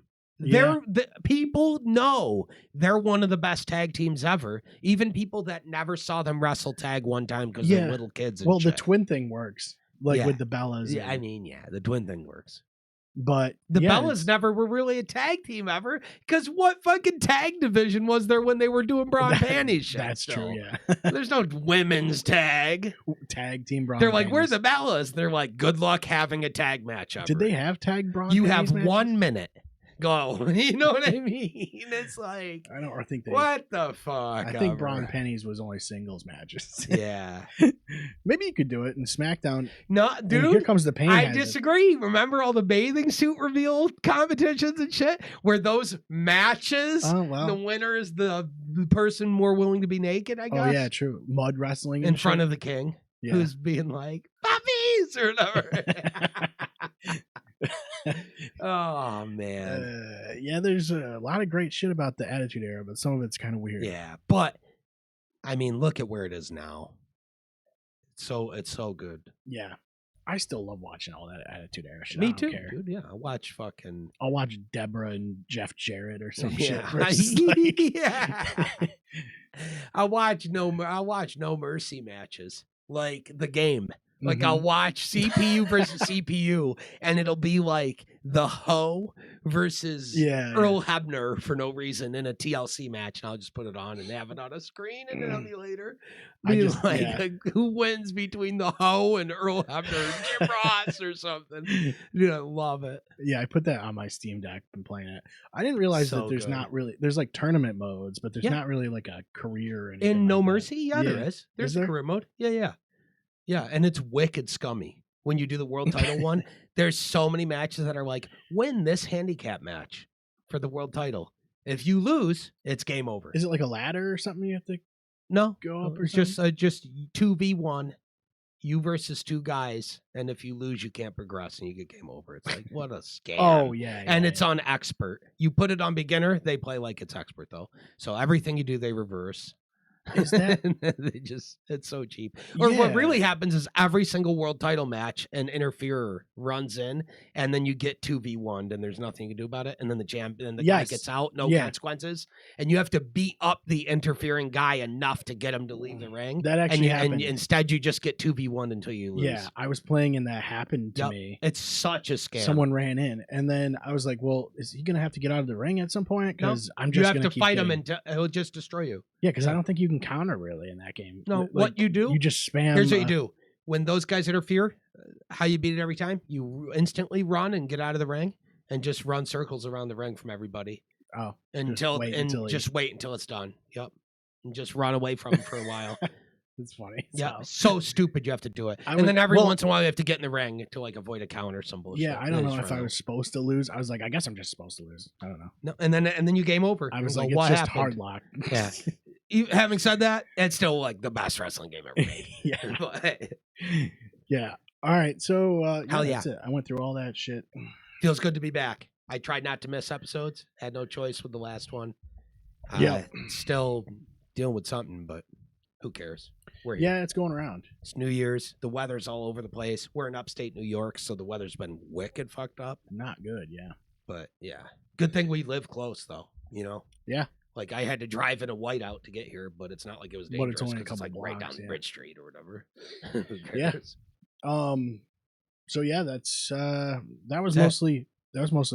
People know they're one of the best tag teams ever. Even people that never saw them wrestle tag one time because they're little kids. And the twin thing works, with the Bellas. Yeah, the twin thing works. But the Bellas never were really a tag team ever. Because what fucking tag division was there when they were doing bra and panties shit? That's true. Yeah, there's no women's tag team bra. They're like, we're the Bellas. They're like, good luck having a tag match ever. Did they have tag bra? You have matches? 1 minute. Go, you know what I mean? It's like I think they. What the fuck? I think Braun Pennies was only singles matches. Yeah, maybe you could do it in SmackDown. No, dude. Here comes the pain. I disagree. Remember all the bathing suit reveal competitions and shit, where those matches, the winner is the person more willing to be naked. I guess. Oh yeah, true. Mud wrestling in front of the king, who's being like puppies or whatever. Oh man, there's a lot of great shit about the Attitude Era, but some of it's kind of weird. Yeah, but I mean, look at where it is now. It's so good. Yeah, I still love watching all that Attitude Era shit. Me too, dude. Yeah, I'll watch Deborah and Jeff Jarrett or some shit. I'll watch No Mercy matches, like the game. Like I'll watch CPU versus CPU, and it'll be like the Ho versus Earl Hebner for no reason in a TLC match, and I'll just put it on and have it on a screen, and then I'll be later. Who wins between the Ho and Earl Hebner, and Jim Ross or something? Dude, I love it. Yeah, I put that on my Steam Deck. Been playing it. I didn't realize that there's not really like tournament modes, but there's not really like a career or anything. In No Mercy, there is. There's a career mode. Yeah, and it's wicked scummy. When you do the world title one, there's so many matches that are like, win this handicap match for the world title. If you lose, it's game over. Is it like a ladder or something you have to go up or it's something? Just 2v1, you versus two guys, and if you lose, you can't progress and you get game over. It's like, what a scam. Oh, yeah. And it's on expert. You put it on beginner, they play like it's expert, though. So everything you do, they reverse. Is that it's so cheap. Or what really happens is every single world title match, an interferer runs in, and then you get 2v1, and there's nothing you can do about it. And then the guy gets out, no consequences, and you have to beat up the interfering guy enough to get him to leave the ring. That actually happened. And instead, you just get 2v1 until you lose. Yeah, I was playing, and that happened to me. It's such a scam. Someone ran in, and then I was like, "Well, is he gonna have to get out of the ring at some point? Because I'm just you have to fight him, and he'll just destroy you." Yeah, because I don't think you can counter really in that game. No, what you do? You just spam. Here's what you do. When those guys interfere, how you beat it every time? You instantly run and get out of the ring and just run circles around the ring from everybody. Oh, just wait until it's done. Yep, and just run away from him for a while. It's funny. Yeah, so stupid you have to do it. And then every once in a while you have to get in the ring to like avoid a counter or some bullshit. Yeah, I don't know if I was supposed to lose. I was like, I guess I'm just supposed to lose. I don't know. No, and then you game over. I was like, it's just hard lock. Yeah. Having said that, it's still like the best wrestling game ever made. Yeah. All right. So hell yeah, that's it. I went through all that shit. Feels good to be back. I tried not to miss episodes. Had no choice with the last one. Yeah. Still dealing with something, but who cares? We're here. Yeah, it's going around. It's New Year's. The weather's all over the place. We're in upstate New York, so the weather's been wicked fucked up. Not good, yeah. But yeah, good thing we live close, though. You know. Yeah. Like I had to drive in a whiteout to get here, but it's not like it was dangerous. But it's only a couple like blocks, right down yeah. Bridge Street or whatever. Yeah. So yeah, that's that was mostly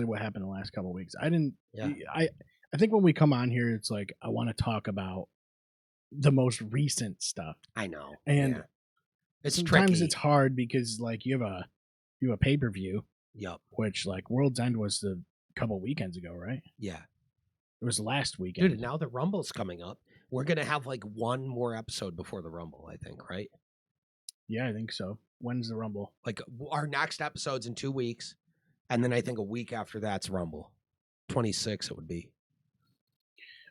what happened the last couple of weeks. I didn't. Yeah. I think when we come on here, it's like I want to talk about the most recent stuff. I know, and it's sometimes tricky. it's hard because like you have a pay-per-view. Yep. Which like World's End was a couple weekends ago, right? Yeah. It was last weekend. Dude, now the Rumble's coming up. We're gonna have like one more episode before the Rumble, I think, right? Yeah, I think so. When's the Rumble? Like our next episode's in 2 weeks, and then I think a week after that's Rumble. 26 it would be.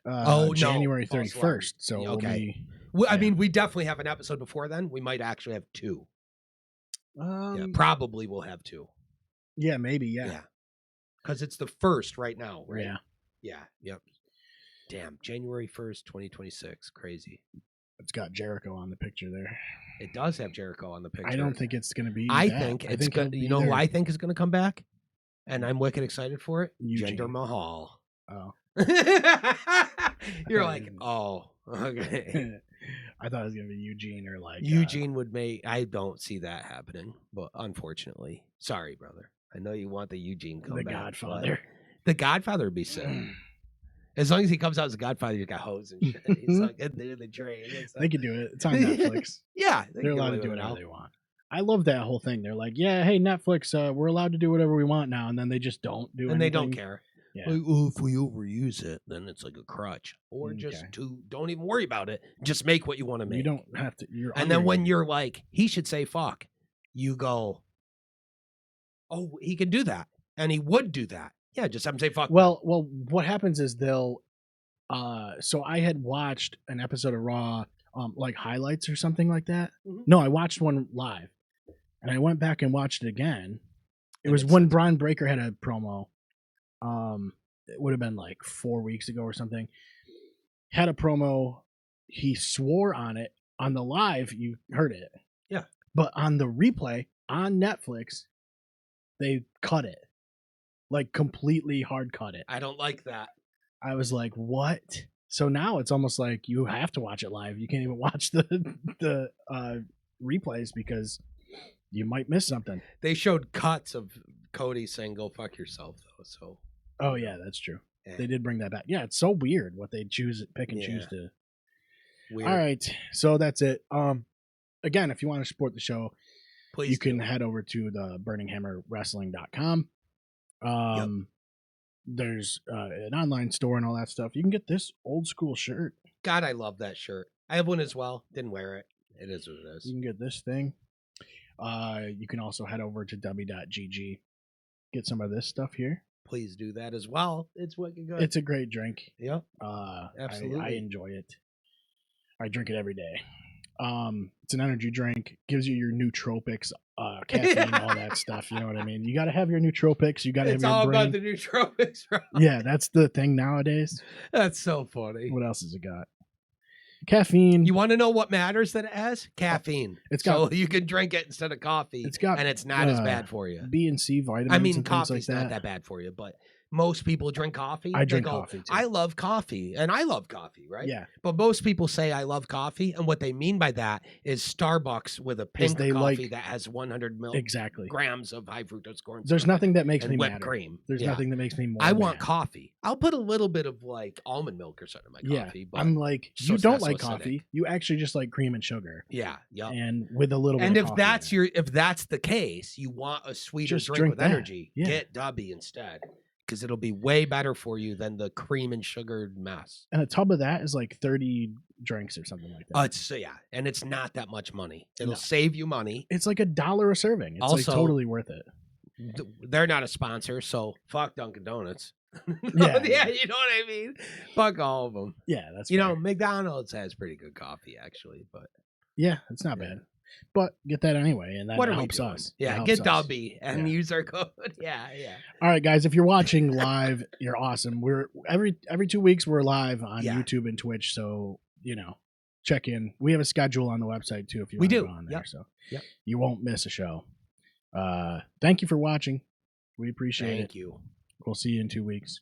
January 31st. So okay. I mean, we definitely have an episode before then. We might actually have 2. Yeah, probably we'll have 2. Yeah, maybe. Yeah. Because it's the 1st right now, right? Yeah. Yeah. Yep. Damn, January 1st, 2026. Crazy. It's got Jericho on the picture there. It does have Jericho on the picture. I don't think it's going to be. I think it's going to. You know who I think is going to come back? And I'm wicked excited for it. Eugene. Jinder Mahal. Oh. You're like, oh, okay. I thought it was going to be Eugene or like. Eugene would make. I don't see that happening, but unfortunately. Sorry, brother. I know you want the Eugene comeback. The Godfather. The Godfather would be sick. As long as he comes out as a Godfather, you got hose and shit. He's like in the train. They can do it. It's on Netflix. Yeah. They're allowed to do whatever they want. I love that whole thing. They're like, yeah, hey, Netflix, we're allowed to do whatever we want now. And then they just don't do it. And they don't care. Yeah. Like, oh, if we overuse it, then it's like a crutch. Or just don't even worry about it. Just make what you want to make. You don't have to. And then when you're like, he should say fuck, you go, oh, he can do that. And he would do that. Yeah, just have him say fuck. Well, what happens is they'll so I had watched an episode of Raw, like highlights or something like that. Mm-hmm. No, I watched one live. And I went back and watched it again. It was when Braun Breaker had a promo. It would have been like 4 weeks ago or something. Had a promo. He swore on it. On the live, you heard it. Yeah. But on the replay on Netflix, they cut it. Like completely hard cut it. I don't like that. I was like, what? So now it's almost like you have to watch it live. You can't even watch the replays because you might miss something. They showed cuts of Cody saying, go fuck yourself, though. So. Oh, yeah, that's true. Yeah. They did bring that back. Yeah, it's so weird what they pick and choose to. Weird. All right. So that's it. Again, if you want to support the show, please you can head over to the burninghammerwrestling.com. There's an online store and all that stuff. You can get this old school shirt. God, I love that shirt. I have one as well. Didn't wear it. It is what it is. You can get this thing. You can also head over to w.gg. Get some of this stuff here. Please do that as well. It's wicked good. It's a great drink. Yep. Absolutely. I enjoy it. I drink it every day. It's an energy drink. Gives you your nootropics, caffeine, all that stuff. You know what I mean? You got to have your nootropics. You got to have your brain. It's all about the nootropics, bro. Yeah, that's the thing nowadays. That's so funny. What else has it got? Caffeine. You want to know what matters that it has? Caffeine. It's got, so you can drink it instead of coffee. It's got, and it's not as bad for you. B and C vitamins. I mean, and coffee's like not that bad for you, but most people drink coffee. I drink coffee too. I love coffee, and I love coffee, right? Yeah. But most people say I love coffee, and what they mean by that is Starbucks with a pink coffee that has 100 grams of high fructose corn syrup. There's nothing that makes me whipped mad. Cream. There's nothing that makes me more. I want coffee. I'll put a little bit of like almond milk or something in my coffee. But I'm like, you don't like coffee. You actually just like cream and sugar. Yeah. Yep. And with a little bit of coffee. And if that's the case, you want a sweeter drink with energy. Yeah. Get Dubby instead. Because it'll be way better for you than the cream and sugared mess. And a tub of that is like 30 drinks or something like that. And it's not that much money. It'll save you money. It's like $1 a serving. It's also, like totally worth it. They're not a sponsor, so fuck Dunkin' Donuts. Yeah, you know what I mean? Fuck all of them. Yeah, that's fair. McDonald's has pretty good coffee actually, but yeah, it's not bad. But get that anyway, and that helps us. Yeah, get Dubby and use our code. Yeah. All right, guys, if you're watching live, you're awesome. We're every 2 weeks we're live on YouTube and Twitch, so check in. We have a schedule on the website too if you We want to do. go on there. Yep. So Yep. you won't miss a show. Thank you for watching. We appreciate it. Thank you. We'll see you in 2 weeks.